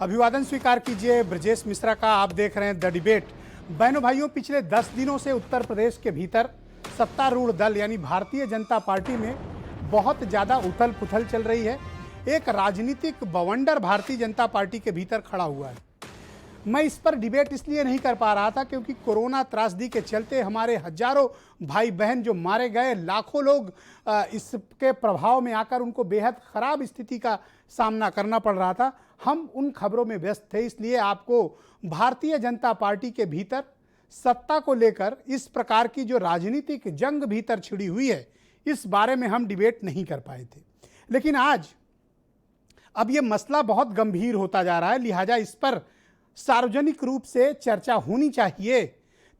अभिवादन स्वीकार कीजिए ब्रजेश मिश्रा का। आप देख रहे हैं द डिबेट। बहनों भाइयों, पिछले 10 दिनों से उत्तर प्रदेश के भीतर सत्तारूढ़ दल यानी भारतीय जनता पार्टी में बहुत ज़्यादा उथल पुथल चल रही है। एक राजनीतिक बवंडर भारतीय जनता पार्टी के भीतर खड़ा हुआ है। मैं इस पर डिबेट इसलिए नहीं कर पा रहा था क्योंकि कोरोना त्रासदी के चलते हमारे हजारों भाई बहन जो मारे गए, लाखों लोग इसके प्रभाव में आकर उनको बेहद खराब स्थिति का सामना करना पड़ रहा था। हम उन खबरों में व्यस्त थे, इसलिए आपको भारतीय जनता पार्टी के भीतर सत्ता को लेकर इस प्रकार की जो राजनीतिक जंग भीतर छिड़ी हुई है, इस बारे में हम डिबेट नहीं कर पाए थे। लेकिन आज अब ये मसला बहुत गंभीर होता जा रहा है, लिहाजा इस पर सार्वजनिक रूप से चर्चा होनी चाहिए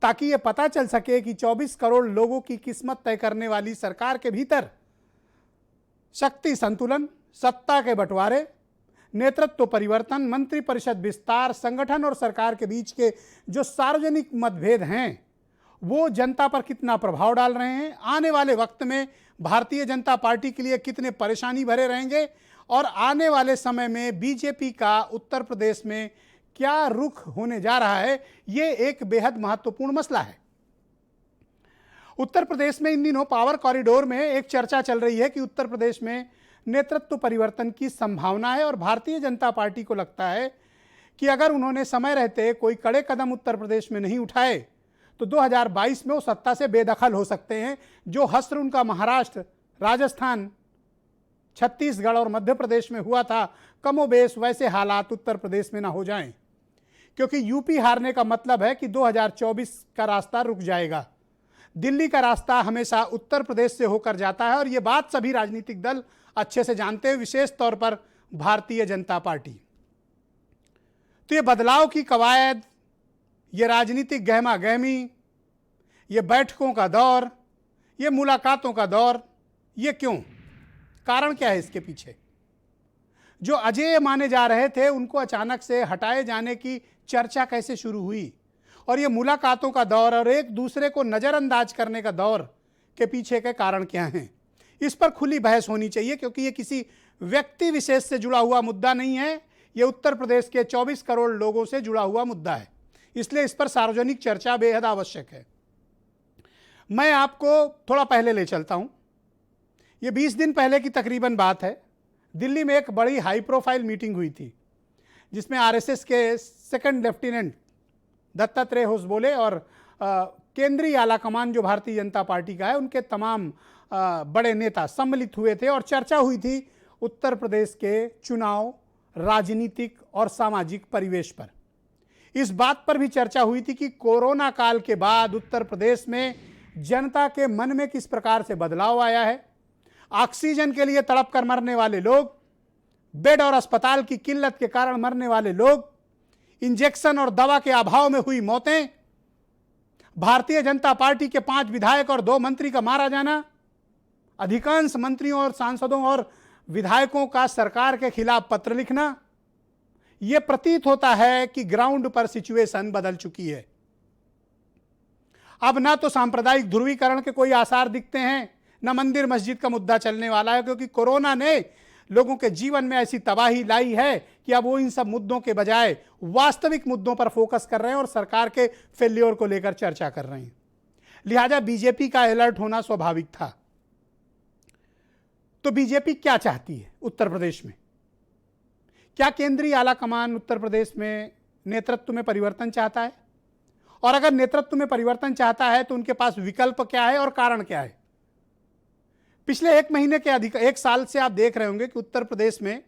ताकि ये पता चल सके कि 24 करोड़ लोगों की किस्मत तय करने वाली सरकार के भीतर शक्ति संतुलन, सत्ता के बंटवारे, नेतृत्व परिवर्तन, मंत्रिपरिषद विस्तार, संगठन और सरकार के बीच के जो सार्वजनिक मतभेद हैं वो जनता पर कितना प्रभाव डाल रहे हैं, आने वाले वक्त में भारतीय जनता पार्टी के लिए कितने परेशानी भरे रहेंगे और आने वाले समय में बीजेपी का उत्तर प्रदेश में क्या रुख होने जा रहा है, ये एक बेहद महत्वपूर्ण मसला है। उत्तर प्रदेश में इन दिनों पावर कॉरिडोर में एक चर्चा चल रही है कि उत्तर प्रदेश में नेतृत्व परिवर्तन की संभावना है और भारतीय जनता पार्टी को लगता है कि अगर उन्होंने समय रहते कोई कड़े कदम उत्तर प्रदेश में नहीं उठाए तो 2022 में वो सत्ता से बेदखल हो सकते हैं। जो हश्र उनका महाराष्ट्र, राजस्थान, छत्तीसगढ़ और मध्य प्रदेश में हुआ था, कमोबेश वैसे हालात उत्तर प्रदेश में ना हो जाएं, क्योंकि यूपी हारने का मतलब है कि 2024 का रास्ता रुक जाएगा। दिल्ली का रास्ता हमेशा उत्तर प्रदेश से होकर जाता है और ये बात सभी राजनीतिक दल अच्छे से जानते हैं, विशेष तौर पर भारतीय जनता पार्टी। तो ये बदलाव की कवायद, ये राजनीतिक गहमा गहमी, ये बैठकों का दौर, ये मुलाकातों का दौर, ये क्यों? कारण क्या है इसके पीछे? जो अजेय माने जा रहे थे उनको अचानक से हटाए जाने की चर्चा कैसे शुरू हुई? और ये मुलाकातों का दौर और एक दूसरे को नज़रअंदाज करने का दौर के पीछे के कारण क्या हैं? इस पर खुली बहस होनी चाहिए, क्योंकि ये किसी व्यक्ति विशेष से जुड़ा हुआ मुद्दा नहीं है, ये उत्तर प्रदेश के 24 करोड़ लोगों से जुड़ा हुआ मुद्दा है। इसलिए इस पर सार्वजनिक चर्चा बेहद आवश्यक है। मैं आपको थोड़ा पहले ले चलता हूँ। ये 20 दिन पहले की तकरीबन बात है। दिल्ली में एक बड़ी हाई प्रोफाइल मीटिंग हुई थी जिसमें आरएसएस के सेकंड लेफ्टिनेंट दत्तात्रेय होसबोले और केंद्रीय आलाकमान जो भारतीय जनता पार्टी का है उनके तमाम बड़े नेता सम्मिलित हुए थे और चर्चा हुई थी उत्तर प्रदेश के चुनाव, राजनीतिक और सामाजिक परिवेश पर। इस बात पर भी चर्चा हुई थी कि कोरोना काल के बाद उत्तर प्रदेश में जनता के मन में किस प्रकार से बदलाव आया है। ऑक्सीजन के लिए तड़प कर मरने वाले लोग, बेड और अस्पताल की किल्लत के कारण मरने वाले लोग, इंजेक्शन और दवा के अभाव में हुई मौतें, भारतीय जनता पार्टी के 5 विधायक और 2 मंत्री का मारा जाना, अधिकांश मंत्रियों और सांसदों और विधायकों का सरकार के खिलाफ पत्र लिखना, यह प्रतीत होता है कि ग्राउंड पर सिचुएशन बदल चुकी है। अब ना तो सांप्रदायिक ध्रुवीकरण के कोई आसार दिखते हैं, न मंदिर मस्जिद का मुद्दा चलने वाला है, क्योंकि कोरोना ने लोगों के जीवन में ऐसी तबाही लाई है कि अब वो इन सब मुद्दों के बजाय वास्तविक मुद्दों पर फोकस कर रहे हैं और सरकार के फेल्योर को लेकर चर्चा कर रहे हैं। लिहाजा बीजेपी का अलर्ट होना स्वाभाविक था। तो बीजेपी क्या चाहती है उत्तर प्रदेश में? क्या केंद्रीय आलाकमान उत्तर प्रदेश में नेतृत्व में परिवर्तन चाहता है? और अगर नेतृत्व में परिवर्तन चाहता है तो उनके पास विकल्प क्या है और कारण क्या है? पिछले 1 महीने के अधिक 1 साल से आप देख रहे होंगे कि उत्तर प्रदेश में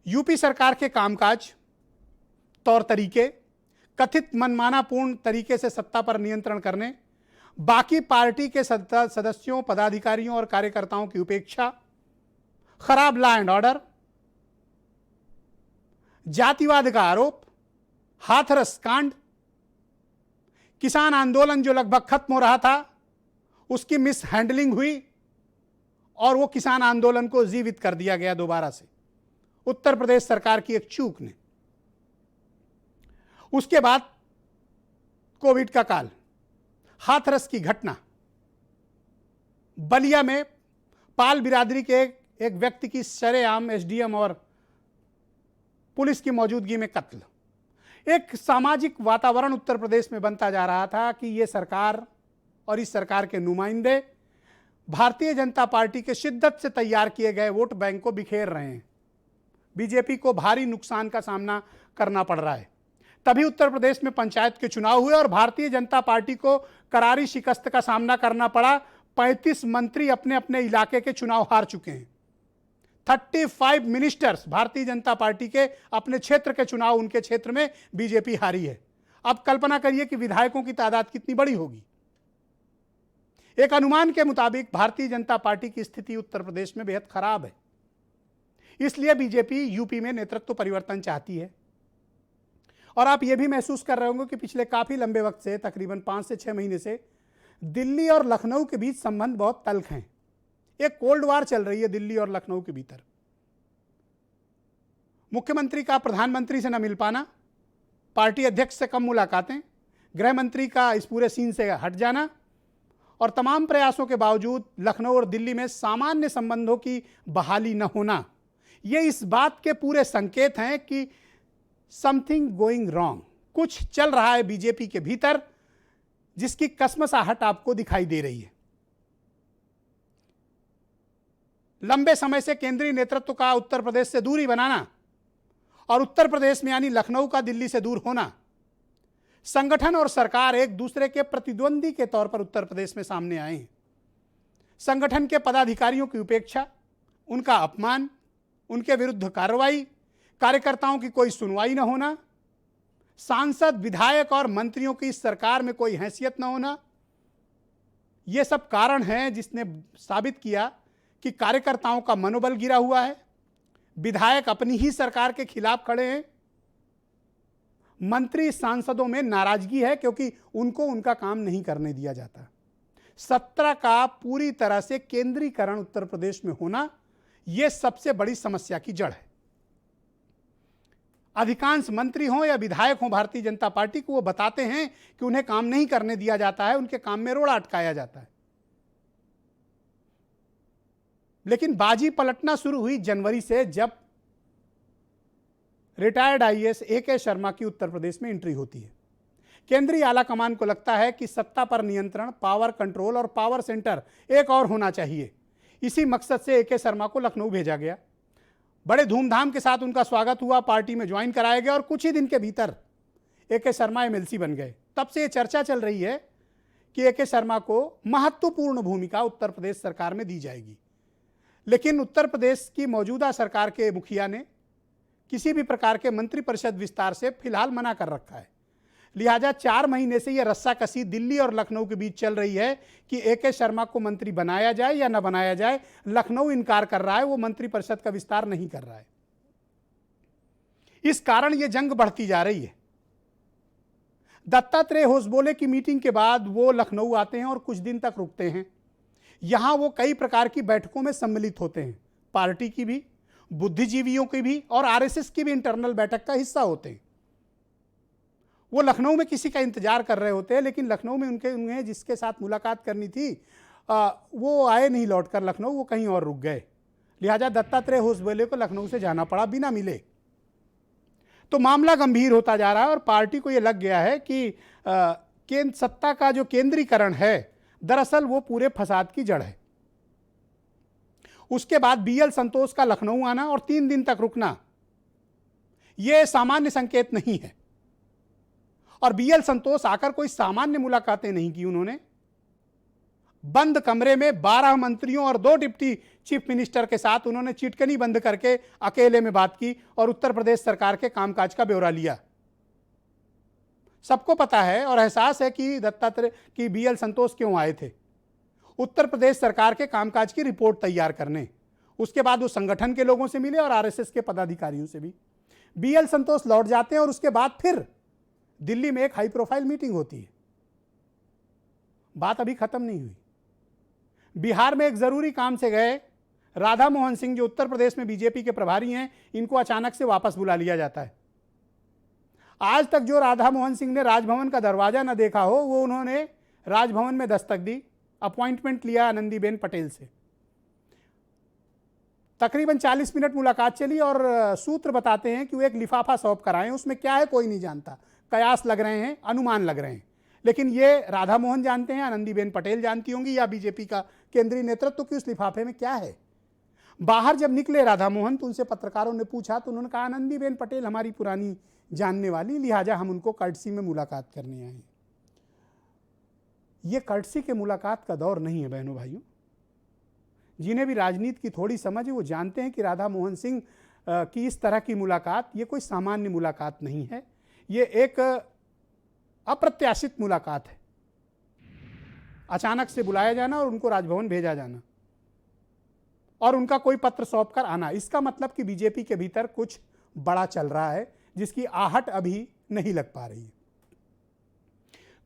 यूपी सरकार के कामकाज, तौर तरीके, कथित मनमानापूर्ण तरीके से सत्ता पर नियंत्रण करने, बाकी पार्टी के सदस्यों, पदाधिकारियों और कार्यकर्ताओं की उपेक्षा, खराब लॉ एंड ऑर्डर, जातिवाद का आरोप, हाथरस कांड, किसान आंदोलन जो लगभग खत्म हो रहा था उसकी मिस हैंडलिंग हुई और वो किसान आंदोलन को जीवित कर दिया गया दोबारा से उत्तर प्रदेश सरकार की एक चूक ने। उसके बाद कोविड का काल, हाथरस की घटना, बलिया में पाल बिरादरी के एक व्यक्ति की सरेआम एसडीएम और पुलिस की मौजूदगी में कत्ल। एक सामाजिक वातावरण उत्तर प्रदेश में बनता जा रहा था कि ये सरकार और इस सरकार के नुमाइंदे भारतीय जनता पार्टी के शिद्दत से तैयार किए गए वोट बैंक को बिखेर रहे हैं। बीजेपी को भारी नुकसान का सामना करना पड़ रहा है। तभी उत्तर प्रदेश में पंचायत के चुनाव हुए और भारतीय जनता पार्टी को करारी शिकस्त का सामना करना पड़ा। 35 मंत्री अपने अपने इलाके के चुनाव हार चुके हैं। 35 मिनिस्टर्स भारतीय जनता पार्टी के अपने क्षेत्र के चुनाव उनके क्षेत्र में बीजेपी हारी है। अब कल्पना करिए कि विधायकों की तादाद कितनी बड़ी होगी। एक अनुमान के मुताबिक भारतीय जनता पार्टी की स्थिति उत्तर प्रदेश में बेहद खराब है। इसलिए बीजेपी यूपी में नेतृत्व परिवर्तन चाहती है। और आप यह भी महसूस कर रहे होंगे कि पिछले काफी लंबे वक्त से, तकरीबन 5 से 6 महीने से दिल्ली और लखनऊ के बीच संबंध बहुत तल्ख हैं। एक कोल्ड वार चल रही है दिल्ली और लखनऊ के भीतर। मुख्यमंत्री का प्रधानमंत्री से न मिल पाना, पार्टी अध्यक्ष से कम मुलाकातें, गृह मंत्री का इस पूरे सीन से हट जाना और तमाम प्रयासों के बावजूद लखनऊ और दिल्ली में सामान्य संबंधों की बहाली न होना, ये इस बात के पूरे संकेत हैं कि समथिंग गोइंग रॉन्ग, कुछ चल रहा है बीजेपी के भीतर जिसकी कसमसाहट आपको दिखाई दे रही है। लंबे समय से केंद्रीय नेतृत्व का उत्तर प्रदेश से दूरी बनाना और उत्तर प्रदेश में यानी लखनऊ का दिल्ली से दूर होना, संगठन और सरकार एक दूसरे के प्रतिद्वंदी के तौर पर उत्तर प्रदेश में सामने आए हैं। संगठन के पदाधिकारियों की उपेक्षा, उनका अपमान, उनके विरुद्ध कार्रवाई, कार्यकर्ताओं की कोई सुनवाई न होना, सांसद, विधायक और मंत्रियों की इस सरकार में कोई हैसियत न होना, ये सब कारण हैं जिसने साबित किया कि कार्यकर्ताओं का मनोबल गिरा हुआ है। विधायक अपनी ही सरकार के खिलाफ खड़े हैं। मंत्री सांसदों में नाराजगी है क्योंकि उनको उनका काम नहीं करने दिया जाता। सत्ता का पूरी तरह से केंद्रीकरण उत्तर प्रदेश में होना, यह सबसे बड़ी समस्या की जड़ है। अधिकांश मंत्री हों या विधायक हों भारतीय जनता पार्टी को, वो बताते हैं कि उन्हें काम नहीं करने दिया जाता है, उनके काम में रोड़ा अटकाया जाता है। लेकिन बाजी पलटना शुरू हुई जनवरी से, जब रिटायर्ड आईएएस ए.के. शर्मा की उत्तर प्रदेश में एंट्री होती है। केंद्रीय आला कमान को लगता है कि सत्ता पर नियंत्रण, पावर कंट्रोल और पावर सेंटर एक और होना चाहिए। इसी मकसद से ए.के. शर्मा को लखनऊ भेजा गया। बड़े धूमधाम के साथ उनका स्वागत हुआ, पार्टी में ज्वाइन कराया गया और कुछ ही दिन के भीतर ए.के. शर्मा एमएलसी बन गए। तब से ये चर्चा चल रही है कि ए.के. शर्मा को महत्वपूर्ण भूमिका उत्तर प्रदेश सरकार में दी जाएगी। लेकिन उत्तर प्रदेश की मौजूदा सरकार के मुखिया ने किसी भी प्रकार के मंत्रिपरिषद विस्तार से फिलहाल मना कर रखा है। लिहाजा 4 महीने से यह रस्साकसी दिल्ली और लखनऊ के बीच चल रही है कि ए.के. शर्मा को मंत्री बनाया जाए या न बनाया जाए। लखनऊ इनकार कर रहा है, वो मंत्रिपरिषद का विस्तार नहीं कर रहा है। इस कारण यह जंग बढ़ती जा रही है। दत्तात्रेय होसबोले की मीटिंग के बाद वो लखनऊ आते हैं और कुछ दिन तक रुकते हैं। यहां वो कई प्रकार की बैठकों में सम्मिलित होते हैं, पार्टी की भी, बुद्धिजीवियों की भी और आरएसएस की भी इंटरनल बैठक का हिस्सा होते हैं। वो लखनऊ में किसी का इंतजार कर रहे होते हैं, लेकिन लखनऊ में उन्हें जिसके साथ मुलाकात करनी थी वो आए नहीं लौटकर लखनऊ, वो कहीं और रुक गए। लिहाजा दत्तात्रेय होसबोले को लखनऊ से जाना पड़ा बिना मिले। तो मामला गंभीर होता जा रहा है और पार्टी को यह लग गया है कि केंद्र सत्ता का जो केंद्रीकरण है, दरअसल वो पूरे फसाद की जड़ है। उसके बाद बीएल संतोष का लखनऊ आना और 3 दिन तक रुकना, यह सामान्य संकेत नहीं है। और बीएल संतोष आकर कोई सामान्य मुलाकातें नहीं की। उन्होंने बंद कमरे में 12 मंत्रियों और 2 डिप्टी चीफ मिनिस्टर के साथ उन्होंने चिटकनी बंद करके अकेले में बात की और उत्तर प्रदेश सरकार के कामकाज का ब्यौरा लिया। सबको पता है और एहसास है कि दत्तात्रेय की बीएल संतोष क्यों आए थे, उत्तर प्रदेश सरकार के कामकाज की रिपोर्ट तैयार करने। उसके बाद वो संगठन के लोगों से मिले और आरएसएस के पदाधिकारियों से भी। बीएल संतोष लौट जाते हैं और उसके बाद फिर दिल्ली में एक हाई प्रोफाइल मीटिंग होती है। बात अभी खत्म नहीं हुई। बिहार में एक जरूरी काम से गए राधा मोहन सिंह, जो उत्तर प्रदेश में बीजेपी के प्रभारी हैं, इनको अचानक से वापस बुला लिया जाता है। आज तक जो राधा मोहन सिंह ने राजभवन का दरवाजा न देखा हो, वो उन्होंने राजभवन में दस्तक दी, अपॉइंटमेंट लिया आनंदीबेन पटेल से। तकरीबन 40 मिनट मुलाकात चली और सूत्र बताते हैं कि वो एक लिफाफा सौंप कर आए, उसमें क्या है कोई नहीं जानता, कयास लग रहे हैं, अनुमान लग रहे हैं। लेकिन ये राधा मोहन जानते हैं, आनंदीबेन पटेल जानती होंगी, या बीजेपी का केंद्रीय नेतृत्व कि उस लिफाफे में क्या है। बाहर जब निकले राधा मोहन तो उनसे पत्रकारों ने पूछा तो उन्होंने कहा आनंदीबेन पटेल हमारी पुरानी जानने वाली, लिहाजा हम उनको कर्टसी में मुलाकात करने आए। ये कर्टसी के मुलाकात का दौर नहीं है बहनों भाइयों। जिन्हें भी राजनीति की थोड़ी समझ है वो जानते हैं कि राधा मोहन सिंह की इस तरह की मुलाकात ये कोई सामान्य मुलाकात नहीं है, ये एक अप्रत्याशित मुलाकात है। अचानक से बुलाया जाना और उनको राजभवन भेजा जाना और उनका कोई पत्र सौंप कर आना, इसका मतलब कि बीजेपी के भीतर कुछ बड़ा चल रहा है जिसकी आहट अभी नहीं लग पा रही है।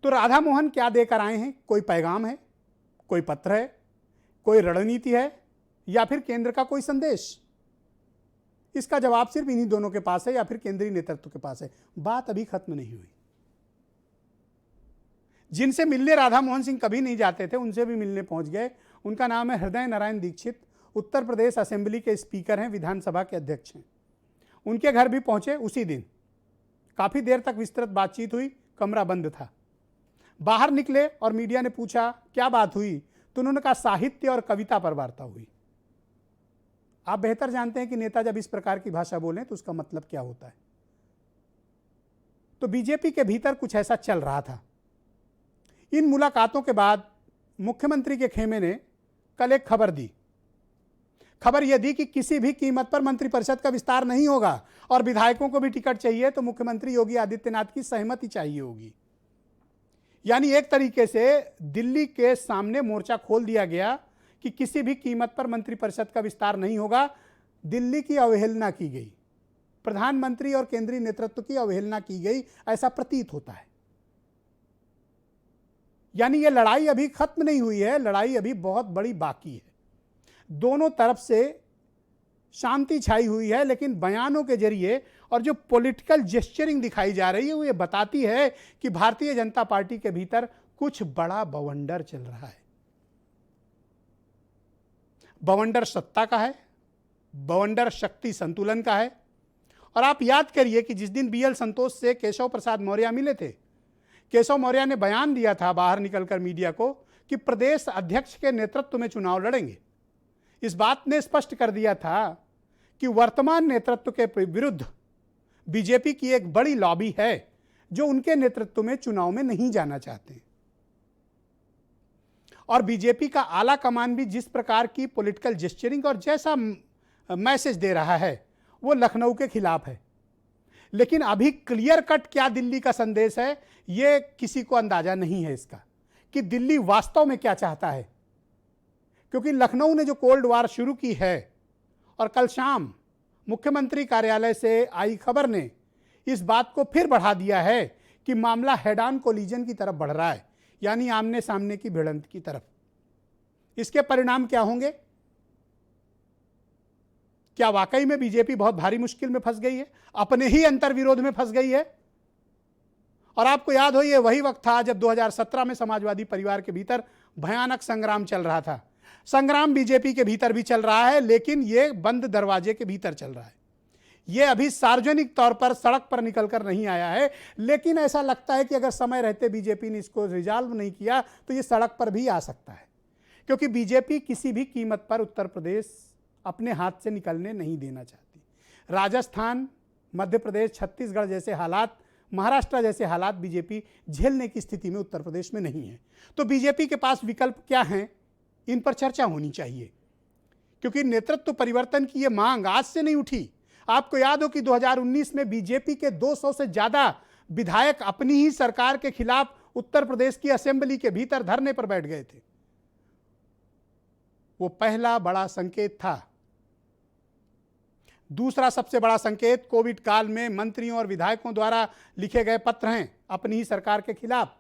तो राधा मोहन क्या देकर आए हैं? कोई पैगाम है, कोई पत्र है, कोई रणनीति है, या फिर केंद्र का कोई संदेश? इसका जवाब सिर्फ इन्हीं दोनों के पास है या फिर केंद्रीय नेतृत्व के पास है। बात अभी खत्म नहीं हुई। जिनसे मिलने राधा मोहन सिंह कभी नहीं जाते थे उनसे भी मिलने पहुंच गए। उनका नाम है हृदय नारायण दीक्षित, उत्तर प्रदेश असेंबली के स्पीकर हैं, विधानसभा के अध्यक्ष हैं। उनके घर भी पहुंचे उसी दिन। काफी देर तक विस्तृत बातचीत हुई, कमरा बंद था। बाहर निकले और मीडिया ने पूछा क्या बात हुई, तो उन्होंने कहा साहित्य और कविता पर वार्ता हुई। आप बेहतर जानते हैं कि नेता जब इस प्रकार की भाषा बोलें तो उसका मतलब क्या होता है। तो बीजेपी के भीतर कुछ ऐसा चल रहा था। इन मुलाकातों के बाद मुख्यमंत्री के खेमे ने कल एक खबर दी। खबर यह दी कि किसी भी कीमत पर मंत्रिपरिषद का विस्तार नहीं होगा और विधायकों को भी टिकट चाहिए तो मुख्यमंत्री योगी आदित्यनाथ की सहमति चाहिए होगी। यानी एक तरीके से दिल्ली के सामने मोर्चा खोल दिया गया कि किसी भी कीमत पर मंत्रिपरिषद का विस्तार नहीं होगा। दिल्ली की अवहेलना की गई, प्रधानमंत्री और केंद्रीय नेतृत्व की अवहेलना की गई, ऐसा प्रतीत होता है। यानी यह लड़ाई अभी खत्म नहीं हुई है, लड़ाई अभी बहुत बड़ी बाकी है। दोनों तरफ से शांति छाई हुई है, लेकिन बयानों के जरिए और जो पॉलिटिकल जेस्चरिंग दिखाई जा रही है वो ये बताती है कि भारतीय जनता पार्टी के भीतर कुछ बड़ा बवंडर चल रहा है। बवंडर सत्ता का है, बवंडर शक्ति संतुलन का है। और आप याद करिए कि जिस दिन बीएल संतोष से केशव प्रसाद मौर्य मिले थे, केशव मौर्य ने बयान दिया था बाहर निकलकर मीडिया को कि प्रदेश अध्यक्ष के नेतृत्व में चुनाव लड़ेंगे। इस बात ने स्पष्ट कर दिया था कि वर्तमान नेतृत्व के विरुद्ध बीजेपी की एक बड़ी लॉबी है जो उनके नेतृत्व में चुनाव में नहीं जाना चाहते। और बीजेपी का आला कमान भी जिस प्रकार की पॉलिटिकल जेस्चरिंग और जैसा मैसेज दे रहा है वो लखनऊ के खिलाफ है। लेकिन अभी क्लियर कट क्या दिल्ली का संदेश है ये किसी को अंदाजा नहीं है इसका, कि दिल्ली वास्तव में क्या चाहता है। क्योंकि लखनऊ ने जो कोल्ड वार शुरू की है और कल शाम मुख्यमंत्री कार्यालय से आई खबर ने इस बात को फिर बढ़ा दिया है कि मामला हेड ऑन कोलिजन की तरफ बढ़ रहा है, यानी आमने सामने की भिड़ंत की तरफ। इसके परिणाम क्या होंगे? क्या वाकई में बीजेपी बहुत भारी मुश्किल में फंस गई है, अपने ही अंतर्विरोध में फंस गई है? और आपको याद हो ये वही वक्त था जब 2017 में समाजवादी परिवार के भीतर भयानक संग्राम चल रहा था। संग्राम बीजेपी के भीतर भी चल रहा है, लेकिन ये बंद दरवाजे के भीतर चल रहा है। ये अभी सार्वजनिक तौर पर सड़क पर निकलकर नहीं आया है, लेकिन ऐसा लगता है कि अगर समय रहते बीजेपी ने इसको रिजॉल्व नहीं किया तो ये सड़क पर भी आ सकता है। क्योंकि बीजेपी किसी भी कीमत पर उत्तर प्रदेश अपने हाथ से निकलने नहीं देना चाहती। राजस्थान, मध्य प्रदेश, छत्तीसगढ़ जैसे हालात, महाराष्ट्र जैसे हालात बीजेपी झेलने की स्थिति में उत्तर प्रदेश में नहीं है। तो बीजेपी के पास विकल्प क्या हैं, इन पर चर्चा होनी चाहिए। क्योंकि नेतृत्व परिवर्तन की ये मांग आज से नहीं उठी। आपको याद हो कि 2019 में बीजेपी के 200 से ज्यादा विधायक अपनी ही सरकार के खिलाफ उत्तर प्रदेश की असेंबली के भीतर धरने पर बैठ गए थे। वो पहला बड़ा संकेत था। दूसरा सबसे बड़ा संकेत कोविड काल में मंत्रियों और विधायकों द्वारा लिखे गए पत्र हैं अपनी ही सरकार के खिलाफ।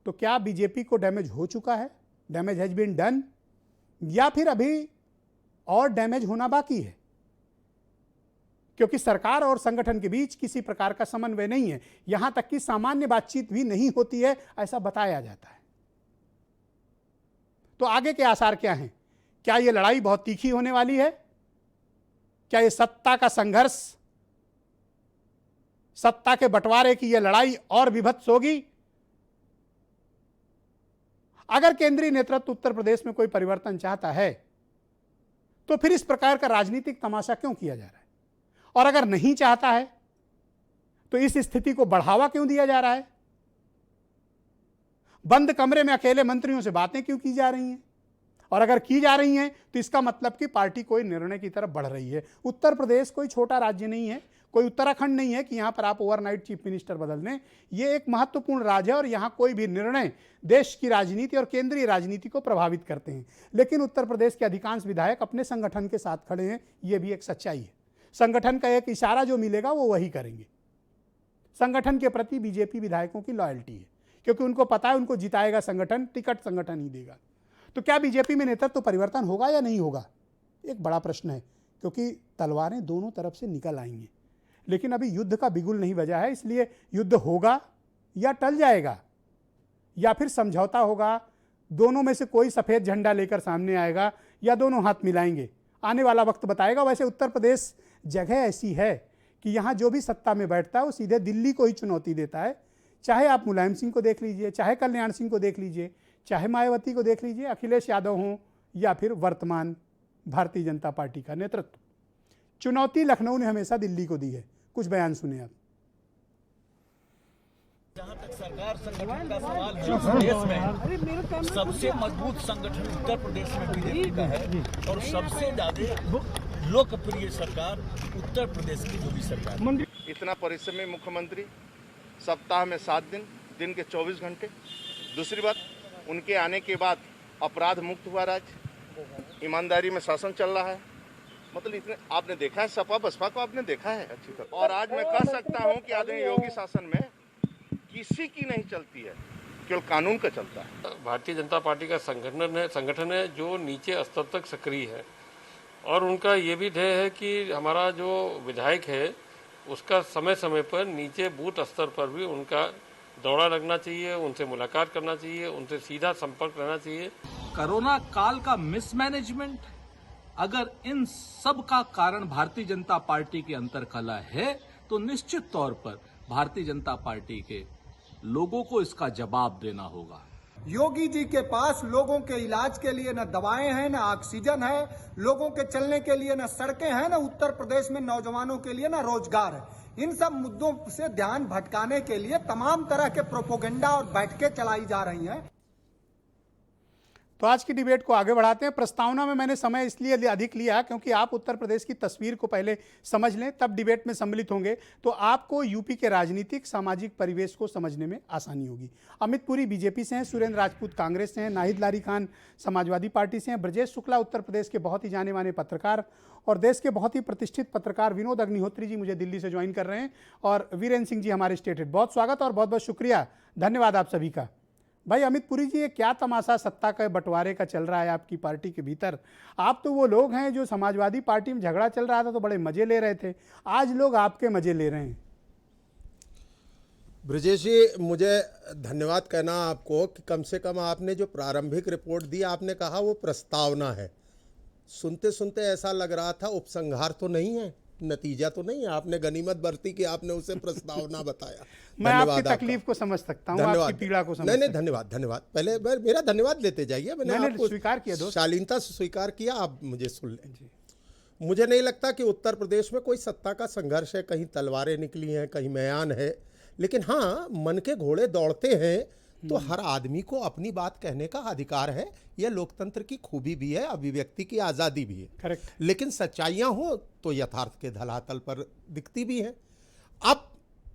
तो क्या बीजेपी को डैमेज हो चुका है, डैमेज हैज बीन डन, या फिर अभी और डैमेज होना बाकी है? क्योंकि सरकार और संगठन के बीच किसी प्रकार का समन्वय नहीं है, यहां तक कि सामान्य बातचीत भी नहीं होती है, ऐसा बताया जाता है। तो आगे के आसार क्या हैं? क्या ये लड़ाई बहुत तीखी होने वाली है? क्या ये सत्ता का संघर्ष, सत्ता के बंटवारे की यह लड़ाई और विभत्स होगी? अगर केंद्रीय नेतृत्व उत्तर प्रदेश में कोई परिवर्तन चाहता है तो फिर इस प्रकार का राजनीतिक तमाशा क्यों किया जा रहा है? और अगर नहीं चाहता है तो इस स्थिति को बढ़ावा क्यों दिया जा रहा है? बंद कमरे में अकेले मंत्रियों से बातें क्यों की जा रही हैं? और अगर की जा रही हैं तो इसका मतलब कि पार्टी कोई निर्णय की तरफ बढ़ रही है। उत्तर प्रदेश कोई छोटा राज्य नहीं है, कोई उत्तराखंड नहीं है कि यहां पर आप ओवरनाइट चीफ मिनिस्टर बदल दें। यह एक महत्वपूर्ण राज्य है और यहां कोई भी निर्णय देश की राजनीति और केंद्रीय राजनीति को प्रभावित करते हैं। लेकिन उत्तर प्रदेश के अधिकांश विधायक अपने संगठन के साथ खड़े हैं, यह भी एक सच्चाई है। संगठन का एक इशारा जो मिलेगा वो वही करेंगे। संगठन के प्रति बीजेपी विधायकों की लॉयल्टी है, क्योंकि उनको पता है उनको जिताएगा संगठन, टिकट संगठन ही देगा। तो क्या बीजेपी में नेतृत्व परिवर्तन होगा या नहीं होगा, एक बड़ा प्रश्न है, क्योंकि तलवारें दोनों तरफ से निकल आएंगी। लेकिन अभी युद्ध का बिगुल नहीं बजा है, इसलिए युद्ध होगा या टल जाएगा या फिर समझौता होगा, दोनों में से कोई सफेद झंडा लेकर सामने आएगा या दोनों हाथ मिलाएंगे, आने वाला वक्त बताएगा। वैसे उत्तर प्रदेश जगह ऐसी है कि यहाँ जो भी सत्ता में बैठता है वो सीधे दिल्ली को ही चुनौती देता है। चाहे आप मुलायम सिंह को देख लीजिए, चाहे कल्याण सिंह को देख लीजिए, चाहे मायावती को देख लीजिए, अखिलेश यादव हों या फिर वर्तमान भारतीय जनता पार्टी का नेतृत्व। चुनौती लखनऊ ने हमेशा दिल्ली को दी है। कुछ बयान सुने आप। जहाँ तक सरकार संगठन का सवाल है, देश में सबसे मजबूत संगठन उत्तर प्रदेश में बीजेपी का है और सबसे ज्यादा लोकप्रिय सरकार उत्तर प्रदेश की योगी सरकार। इतना परिश्रमी मुख्यमंत्री, सप्ताह में 7 दिन, दिन के 24 घंटे। दूसरी बात, उनके आने के बाद अपराध मुक्त हुआ राज्य, ईमानदारी में शासन चल रहा है। मतलब इतने आपने देखा है, सपा बसपा को आपने देखा है अच्छी तरह। और आज मैं कह सकता हूं कि आदरणीय योगी शासन में किसी की नहीं चलती है, केवल कानून का चलता है। भारतीय जनता पार्टी का संगठन है जो नीचे स्तर तक सक्रिय है और उनका ये भी ध्येय है कि हमारा जो विधायक है उसका समय समय पर नीचे बूथ स्तर पर भी उनका दौरा लगना चाहिए, उनसे मुलाकात करना चाहिए, उनसे सीधा संपर्क रहना चाहिए। कोरोना काल का मिसमैनेजमेंट अगर इन सब का कारण भारतीय जनता पार्टी के अंतर कलह है तो निश्चित तौर पर भारतीय जनता पार्टी के लोगों को इसका जवाब देना होगा। योगी जी के पास लोगों के इलाज के लिए न दवाएं हैं, न ऑक्सीजन है, लोगों के चलने के लिए न सड़कें हैं, न उत्तर प्रदेश में नौजवानों के लिए न रोजगार है। इन सब मुद्दों से ध्यान भटकाने के लिए तमाम तरह के प्रोपोगंडा और बैठकें चलाई जा रही हैं। तो आज की डिबेट को आगे बढ़ाते हैं। प्रस्तावना में मैंने समय इसलिए अधिक लिया क्योंकि आप उत्तर प्रदेश की तस्वीर को पहले समझ लें, तब डिबेट में सम्मिलित होंगे तो आपको यूपी के राजनीतिक सामाजिक परिवेश को समझने में आसानी होगी। अमित पुरी बीजेपी से हैं, सुरेंद्र राजपूत कांग्रेस से हैं, नाहिद लारी खान समाजवादी पार्टी से हैं, ब्रजेश शुक्ला उत्तर प्रदेश के बहुत ही जाने माने पत्रकार और देश के बहुत ही प्रतिष्ठित पत्रकार विनोद अग्निहोत्री जी मुझे दिल्ली से ज्वाइन कर रहे हैं और वीरेंद्र सिंह जी हमारे स्टेट हेड। बहुत स्वागत और बहुत बहुत शुक्रिया, धन्यवाद आप सभी का। भाई अमित पुरी जी, ये क्या तमाशा सत्ता के बंटवारे का चल रहा है आपकी पार्टी के भीतर? आप तो वो लोग हैं जो समाजवादी पार्टी में झगड़ा चल रहा था तो बड़े मजे ले रहे थे, आज लोग आपके मजे ले रहे हैं। ब्रजेश जी, मुझे धन्यवाद कहना आपको कि कम से कम आपने जो प्रारंभिक रिपोर्ट दी, आपने कहा वो प्रस्तावना है। सुनते सुनते ऐसा लग रहा था उपसंहार तो नहीं है, नतीजा तो नहीं है। आपने गनीमत बरती कि आपने उसे प्रस्तावना बताया। मैं आपकी तकलीफ को समझ सकता हूं, आपकी पीड़ा को समझ नहीं, धन्यवाद। पहले मेरा धन्यवाद लेते जाइए। मैंने आपको स्वीकार किया, दोस्त शालीनता से स्वीकार किया, आप मुझे सुन लें। मुझे नहीं लगता कि उत्तर प्रदेश में कोई सत्ता का संघर्ष है, कहीं तलवारें निकली हैं, कहीं म्यान है। लेकिन हाँ, मन के घोड़े दौड़ते हैं तो हर आदमी को अपनी बात कहने का अधिकार है। यह लोकतंत्र की खूबी भी है, अभिव्यक्ति की आज़ादी भी है। करेक्ट। लेकिन सच्चाइयाँ हो तो यथार्थ के धरातल पर दिखती भी हैं। अब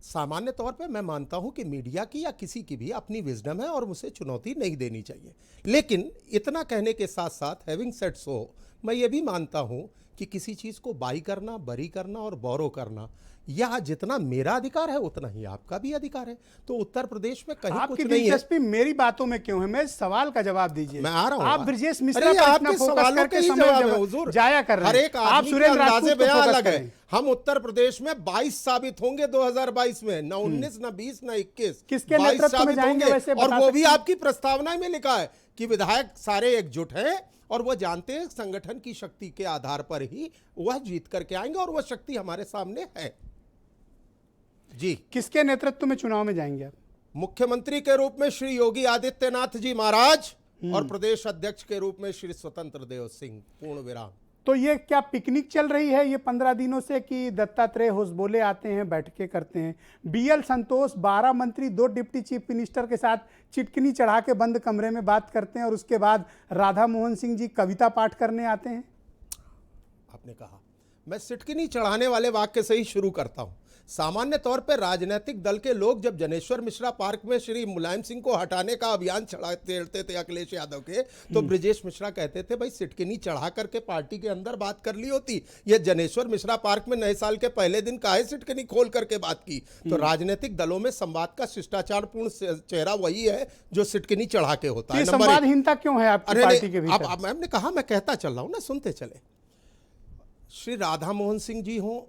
सामान्य तौर पे मैं मानता हूं कि मीडिया की या किसी की भी अपनी विजडम है और उसे चुनौती नहीं देनी चाहिए। लेकिन इतना कहने के साथ साथ, हैविंग सेड सो, मैं ये भी मानता हूं कि किसी चीज़ को बाई करना, बरी करना और बोरो करना, यह जितना मेरा अधिकार है उतना ही आपका भी अधिकार है। तो उत्तर प्रदेश में कहीं कुछ नहीं है। दिलचस्पी मेरी बातों में क्यों है? मैं सवाल का जवाब दीजिए। मैं आ रहा हूं। आप ब्रजेश मिश्रा पर अपना फोकस करके समय जाया कर रहे हैं। आप सुरेंद्र राजपूत अलग है। हम उत्तर प्रदेश में 22 साबित होंगे 2022 में, ना 19, ना 20, ना 21। किसके नेतृत्व में जाएंगे वैसे और बता वो भी सकते हैं? आपकी प्रस्तावना में लिखा है कि विधायक सारे एकजुट हैं और वो जानते हैं संगठन की शक्ति के आधार पर ही वह जीत करके आएंगे और वह शक्ति हमारे सामने है। जी, किसके नेतृत्व में चुनाव में जाएंगे आप? मुख्यमंत्री के रूप में श्री योगी आदित्यनाथ जी महाराज और प्रदेश अध्यक्ष के रूप में श्री स्वतंत्र देव सिंह, पूर्ण विराम। तो ये क्या पिकनिक चल रही है ये 15 दिनों से कि दत्तात्रेय होसबोले आते हैं, बैठकें करते हैं? बीएल संतोष 12 मंत्री 2 डिप्टी चीफ मिनिस्टर के साथ चिटकनी चढ़ा के बंद कमरे में बात करते हैं और उसके बाद राधा मोहन सिंह जी कविता पाठ करने आते हैं। आपने कहा, मैं सिटकिनी चढ़ाने वाले वाक्य से ही शुरू करता हूं। सामान्य तौर पर राजनीतिक दल के लोग जब जनेश्वर मिश्रा पार्क में श्री मुलायम सिंह को हटाने का अभियान चढ़ाते थे अखिलेश यादव के, तो ब्रिजेश मिश्रा कहते थे भाई सिटकिनी चढ़ा करके पार्टी के अंदर बात कर ली होती, ये जनेश्वर मिश्रा पार्क में नए साल के पहले दिन काहे सिटकिनी खोल करके बात की। तो राजनीतिक दलों में संवाद का शिष्टाचारपूर्ण चेहरा वही है जो सिटकिनी चढ़ा के होता है। संवादहीनता क्यों है आपकी पार्टी के भीतर? अब मैंने कहा, मैं कहता चल रहा हूं ना, सुनते चले। श्री राधा मोहन सिंह जी हों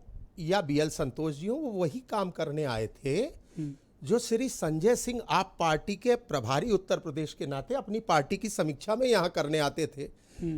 या बीएल संतोष जी हों, वो वही काम करने आए थे जो श्री संजय सिंह आप पार्टी के प्रभारी उत्तर प्रदेश के नाते अपनी पार्टी की समीक्षा में यहां करने आते थे।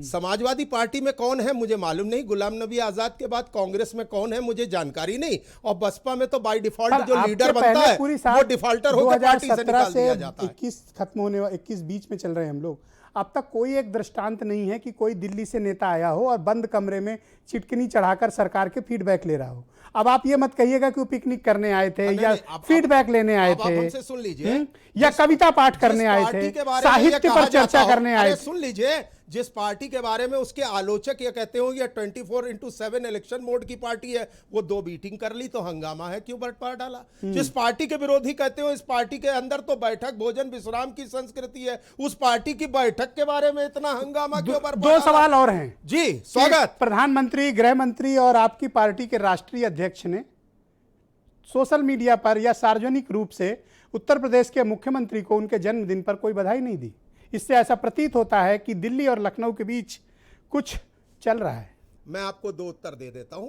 समाजवादी पार्टी में कौन है मुझे मालूम नहीं, गुलाम नबी आजाद के बाद कांग्रेस में कौन है मुझे जानकारी नहीं, और बसपा में तो बाय डिफॉल्ट जो लीडर बनता है वो डिफॉल्टर होकर पार्टी से निकाल दिया जाता है। 21 खत्म होने 21 बीच में चल रहे हैं हम लोग, अब तक कोई एक दृष्टांत नहीं है कि कोई दिल्ली से नेता आया हो और बंद कमरे में चिटकनी चढ़ाकर सरकार के फीडबैक ले रहा हो। अब आप ये मत कहिएगा कि वो पिकनिक करने आए थे या फीडबैक लेने आए थे, सुन लीजिए, या कविता पाठ करने आए थे, साहित्य पर चर्चा करने आए थे। सुन लीजिए, जिस पार्टी के बारे में उसके आलोचक ये कहते हो ये 24/7 इलेक्शन मोड की पार्टी है, वो 2 मीटिंग कर ली तो हंगामा है, क्यों बटपार डाला? जिस पार्टी के विरोधी कहते हो इस पार्टी के अंदर तो बैठक भोजन विश्राम की संस्कृति है, उस पार्टी की बैठक के बारे में इतना हंगामा क्यों बरपा डाला? 2 सवाल और हैं जी, स्वागत। प्रधानमंत्री, गृह मंत्री और आपकी पार्टी के राष्ट्रीय अध्यक्ष ने सोशल मीडिया पर या सार्वजनिक रूप से उत्तर प्रदेश के मुख्यमंत्री को उनके जन्मदिन पर कोई बधाई नहीं दी। इससे ऐसा प्रतीत होता है कि दिल्ली और लखनऊ के बीच कुछ चल रहा है। मैं आपको 2 उत्तर दे देता हूं।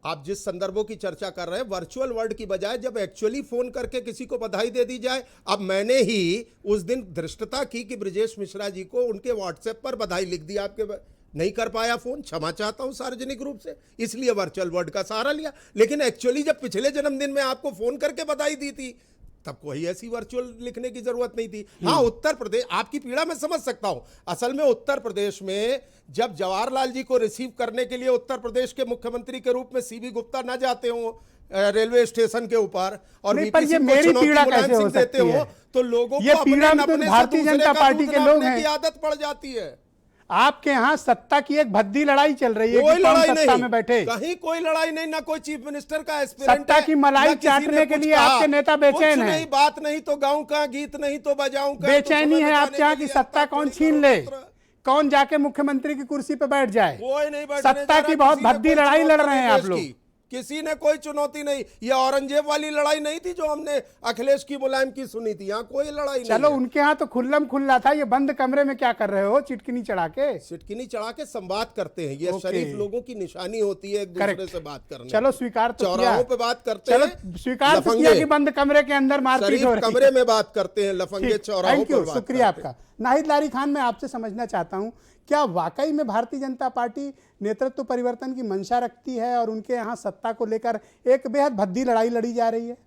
आप जिस संदर्भों की चर्चा कर रहे हैं, वर्चुअल वर्ल्ड की बजाय जब एक्चुअली फोन करके किसी को बधाई दे दी जाए। अब मैंने ही उस दिन धृष्टता की कि ब्रिजेश मिश्रा जी को उनके व्हाट्सएप पर बधाई लिख दी, आपके नहीं कर पाया फोन, क्षमा चाहता हूं सार्वजनिक रूप से, इसलिए वर्चुअल वर्ल्ड का सहारा लिया। लेकिन एक्चुअली जब पिछले जन्मदिन में आपको फोन करके बधाई दी थी तब कोई ऐसी वर्चुअल लिखने की जरूरत नहीं थी। हाँ, उत्तर प्रदेश, आपकी पीड़ा मैं समझ सकता हूं। असल में उत्तर प्रदेश में जब जवाहरलाल जी को रिसीव करने के लिए उत्तर प्रदेश के मुख्यमंत्री के रूप में सीबी गुप्ता न जाते हो रेलवे स्टेशन के ऊपर और पर ये मेरी पीड़ा कैसे हो सकती है? तो लोगों ये को पीड़ा अपने तो नपने से भारतीय दूसरे जनता का पार्टी दूध के लोग नापने हैं। की आदत पड़ जाती है। आपके यहाँ सत्ता की एक भद्दी लड़ाई चल रही है, कोई कि कौन लड़ाई सत्ता नहीं, में बैठे। कहीं कोई लड़ाई नहीं, ना कोई चीफ मिनिस्टर का एस्पिरेंट सत्ता की मलाई चाटने के लिए आपके नेता बेचैन हैं। नहीं, बात नहीं तो गाँव का, गीत नहीं तो बजाऊं का, बेचैनी है आपके यहाँ की सत्ता कौन छीन ले, कौन जाके मुख्यमंत्री की कुर्सी पे बैठ जाए। कोई नहीं बैठने सत्ता जा रहा, की बहुत किसी ने भद्दी कोई लड़ाई लड़ चुनौती रहे हैं नहीं आप पेश लोग। की। किसी ने कोई चुनौती नहीं, ये औरंगजेब वाली लड़ाई नहीं थी जो हमने अखिलेश की मुलायम की सुनी थी, यहाँ कोई लड़ाई नहीं। चलो, उनके यहाँ तो खुल्लम खुल्ला था, ये बंद कमरे में क्या कर रहे हो? चिटकिनी चढ़ा के, सिटकिनी चढ़ा के संवाद करते हैं, ये शरीफ लोगों की निशानी होती है एक दूसरे से बात करने। चलो, स्वीकार तो किया, चौराहों पे बात करते चलो हैं, स्वीकार तो किया कि बंद कमरे के अंदर मारपीट हो रही है। कमरे में बात करते हैं, लफंगे चौराहों थैंक यू, पर बात शुक्रिया करते हैं। आपका। नाहिद लारी खान, मैं आपसे समझना चाहता हूं, क्या वाकई में भारतीय जनता पार्टी नेतृत्व परिवर्तन की मंशा रखती है और उनके यहाँ सत्ता को लेकर एक बेहद भद्दी लड़ाई लड़ी जा रही है?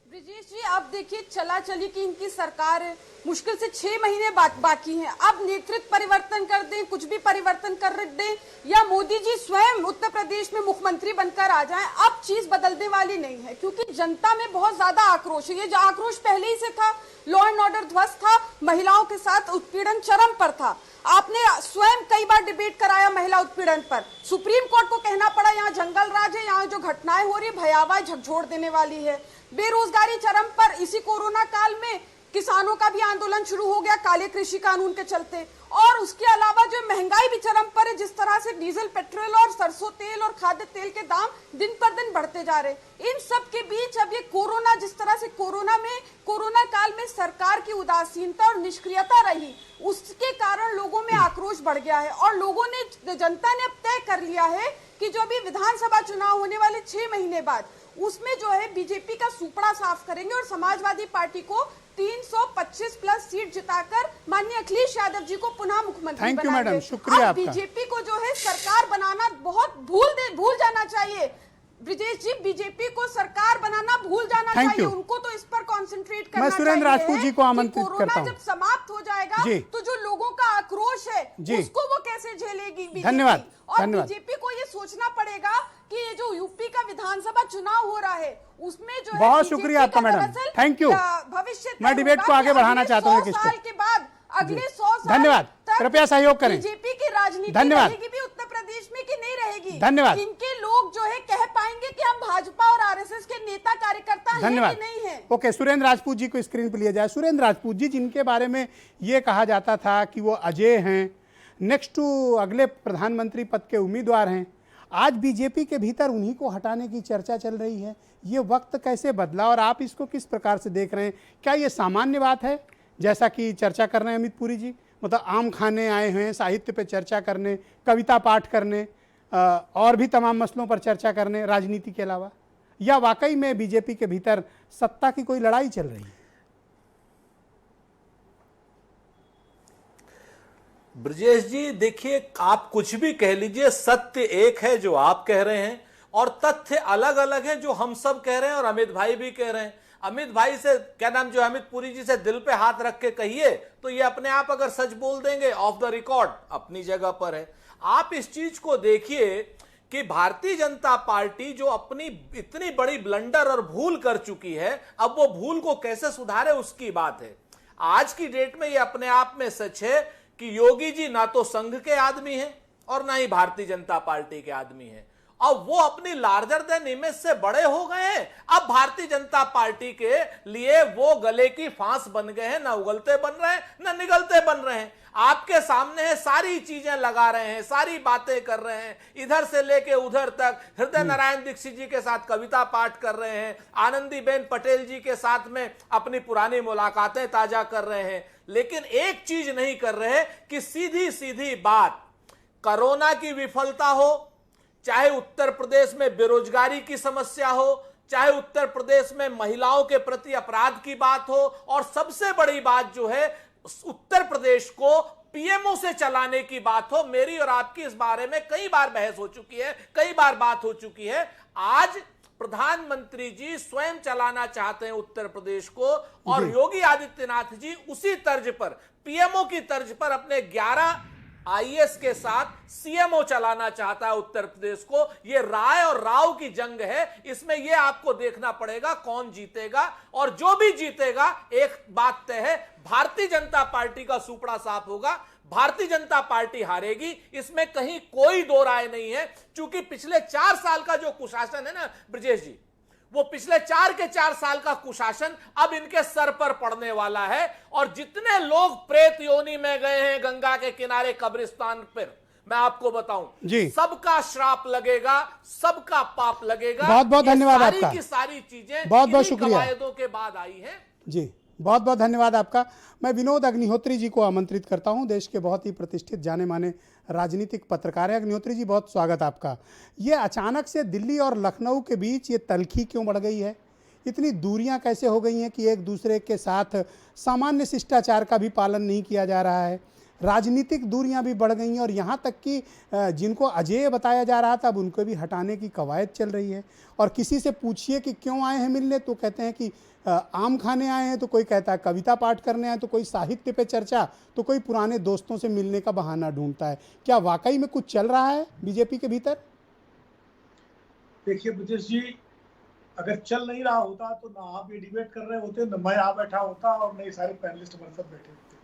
ब्रिजेश जी, अब देखिए, चला चली कि इनकी सरकार है, मुश्किल से 6 महीने बाकी हैं। अब नेतृत्व परिवर्तन कर दें, कुछ भी परिवर्तन कर दें, या मोदी जी स्वयं उत्तर प्रदेश में मुख्यमंत्री बनकर आ जाएं, अब चीज बदलने वाली नहीं है, क्योंकि जनता में बहुत ज्यादा आक्रोश है। ये जो आक्रोश पहले ही से था, लॉ एंड ऑर्डर ध्वस्त था, महिलाओं के साथ उत्पीड़न चरम पर था। आपने स्वयं कई बार डिबेट कराया महिला उत्पीड़न पर, सुप्रीम कोर्ट को कहना पड़ा यहाँ जंगल राज है, यहाँ जो घटनाएं हो रही है भयावह, झकझोर देने वाली है। बेरोजगारी चरम पर, इसी कोरोना काल में किसानों का भी आंदोलन शुरू हो गया काले कृषि कानून के चलते। और उसके अलावा जो महंगाई भी चरम पर है, जिस तरह से डीजल, पेट्रोल और सरसों तेल और खाद्य तेल के दाम दिन पर दिन बढ़ते जा रहे, इन सब के बीच अब ये कोरोना, जिस तरह से कोरोना काल में सरकार की उदासीनता और निष्क्रियता रही, उसके कारण लोगों में आक्रोश बढ़ गया है। और लोगों ने, जनता ने अब तय कर लिया है कि जो अभी विधानसभा चुनाव होने वाले 6 महीने बाद, उसमें जो है बीजेपी का सुपड़ा साफ करेंगे और समाजवादी पार्टी को 325 प्लस सीट जिताकर माननीय अखिलेश यादव जी को पुनः मुख्यमंत्री थैंक यू बनाएंगे। मैडम, शुक्रिया आपका। बीजेपी को जो है सरकार बनाना बहुत भूल जाना चाहिए। ब्रिजेश जी, बीजेपी को सरकार बनाना भूल जाना चाहिए, उनको तो इस पर कंसंट्रेट करना चाहिए। मैं सुरेंद्र राजपूत जी को आमंत्रित करता हूं। जब समाप्त हो जाएगा तो जो लोगों का आक्रोश है उसको वो कैसे झेलेगी बीजेपी? धन्यवाद। और बीजेपी को ये सोचना पड़ेगा कि ये जो यूपी का विधानसभा चुनाव हो रहा है उसमें जो बहुत शुक्रिया आपका मैडम, थैंक यू। भविष्य मैं डिबेट को आगे बढ़ाना चाहता हूँ। 100 साल के बाद, अगले 100 साल धन्यवाद, कृपया सहयोग करें। बीजेपी की राजनीति धन्यवाद। रहेगी भी उत्तर प्रदेश में कि नहीं रहेगी? धन्यवाद। इनके लोग जो है कह पाएंगे कि हम भाजपा और आरएसएस के नेता कार्यकर्ता हैं कि नहीं है? ओके, सुरेंद्र राजपूत जी को स्क्रीन पर लिया जाए। सुरेंद्र राजपूत जी, जिनके बारे में ये कहा जाता था कि वो अजय हैं, नेक्स्ट टू अगले प्रधानमंत्री पद के उम्मीदवार हैं, आज बीजेपी के भीतर उन्हीं को हटाने की चर्चा चल रही है। ये वक्त कैसे बदला और आप इसको किस प्रकार से देख रहे हैं? क्या ये सामान्य बात है, जैसा कि चर्चा कर रहे हैं अमित पुरी जी, मतलब आम खाने आए हुए हैं, साहित्य पे चर्चा करने, कविता पाठ करने और भी तमाम मसलों पर चर्चा करने राजनीति के अलावा, या वाकई में बीजेपी के भीतर सत्ता की कोई लड़ाई चल रही है? ब्रजेश जी, देखिए, आप कुछ भी कह लीजिए, सत्य एक है जो आप कह रहे हैं और तथ्य अलग अलग हैं जो हम सब कह रहे हैं और अमित भाई भी कह रहे हैं। अमित भाई से क्या नाम, जो अमित पुरी जी से दिल पे हाथ रख के कहिए तो ये अपने आप अगर सच बोल देंगे, ऑफ द रिकॉर्ड अपनी जगह पर है। आप इस चीज को देखिए कि भारतीय जनता पार्टी जो अपनी इतनी बड़ी ब्लंडर और भूल कर चुकी है, अब वो भूल को कैसे सुधारे उसकी बात है। आज की डेट में ये अपने आप में सच है कि योगी जी ना तो संघ के आदमी हैं और ना ही भारतीय जनता पार्टी के आदमी हैं। अब वो अपनी लार्जर देन इमेज से बड़े हो गए हैं। अब भारतीय जनता पार्टी के लिए वो गले की फांस बन गए हैं, ना उगलते बन रहे हैं ना निगलते बन रहे हैं। आपके सामने है, सारी चीजें लगा रहे हैं, सारी बातें कर रहे हैं, इधर से लेके उधर तक। हृदय नारायण दीक्षित जी के साथ कविता पाठ कर रहे हैं, आनंदीबेन पटेल जी के साथ में अपनी पुरानी मुलाकातें ताजा कर रहे हैं, लेकिन एक चीज नहीं कर रहे कि सीधी सीधी बात, कोरोना की विफलता हो, चाहे उत्तर प्रदेश में बेरोजगारी की समस्या हो, चाहे उत्तर प्रदेश में महिलाओं के प्रति अपराध की बात हो, और सबसे बड़ी बात जो है उत्तर प्रदेश को पीएमओ से चलाने की बात हो। मेरी और आपकी इस बारे में कई बार बहस हो चुकी है, कई बार बात हो चुकी है। आज प्रधानमंत्री जी स्वयं चलाना चाहते हैं उत्तर प्रदेश को, और योगी आदित्यनाथ जी उसी तर्ज पर, पीएमओ की तर्ज पर अपने 11 आईएएस के साथ सीएमओ चलाना चाहता है उत्तर प्रदेश को। ये राय और राव की जंग है, इसमें ये आपको देखना पड़ेगा कौन जीतेगा, और जो भी जीतेगा एक बात तय है, भारतीय जनता पार्टी का सुपड़ा साफ होगा, भारतीय जनता पार्टी हारेगी, इसमें कहीं कोई दो राय नहीं है। क्योंकि पिछले 4 साल का जो कुशासन है ना ब्रजेश जी, वो पिछले 4 साल का कुशासन अब इनके सर पर पड़ने वाला है। और जितने लोग प्रेत योनि में गए हैं गंगा के किनारे कब्रिस्तान पर, मैं आपको बताऊं जी, सबका श्राप लगेगा, सबका पाप लगेगा। बहुत बहुत धन्यवाद आपका। की सारी चीजें बहुत बहुत शुक्रिया कवायदों के बाद आई है जी, बहुत बहुत धन्यवाद आपका। मैं विनोद अग्निहोत्री जी को आमंत्रित करता हूं, देश के बहुत ही प्रतिष्ठित जाने माने राजनीतिक पत्रकार हैं। अग्निहोत्री जी, बहुत स्वागत आपका। ये अचानक से दिल्ली और लखनऊ के बीच ये तल्खी क्यों बढ़ गई है? इतनी दूरियां कैसे हो गई हैं कि एक दूसरे के साथ सामान्य शिष्टाचार का भी पालन नहीं किया जा रहा है? राजनीतिक दूरियां भी बढ़ गई हैं और यहाँ तक कि जिनको अजेय बताया जा रहा था अब उनको भी हटाने की कवायद चल रही है। और किसी से पूछिए कि क्यों आए हैं मिलने, तो कहते हैं कि आम खाने आए हैं, तो कोई कहता है कविता पाठ करने आए, तो कोई साहित्य पे चर्चा, तो कोई पुराने दोस्तों से मिलने का बहाना ढूंढता है। क्या वाकई में कुछ चल रहा है बीजेपी के भीतर? देखिए ब्रजेश जी, अगर चल नहीं रहा होता तो ना आप ये डिबेट कर रहे होते, ना मैं यहाँ बैठा होता और नहीं सारे पैनलिस्ट हमारे साथ बैठे होते।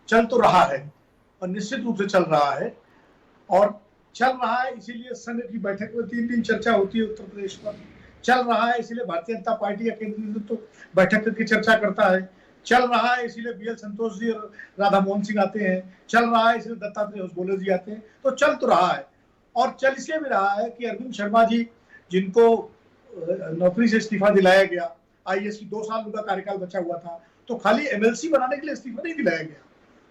चल तो रहा है और निश्चित रूप से चल रहा है, और चल रहा है इसीलिए संघ की बैठक में 3 दिन चर्चा होती है उत्तर प्रदेश पर। चल रहा है इसीलिए भारतीय जनता पार्टी का केंद्रीय नेतृत्व बैठक करके चर्चा करता है। चल रहा है इसीलिए BL संतोष जी और राधा मोहन सिंह आते हैं, चल रहा है इसलिए दत्तात्रेय होसबोले जी आते हैं, तो चल तो रहा है। और चल इसलिए भी रहा है कि अरविंद शर्मा जी, जिनको नौकरी से इस्तीफा दिलाया गया, IAS की 2 साल उनका कार्यकाल बचा हुआ था, तो खाली MLC बनाने के लिए इस्तीफा नहीं दिलाया गया,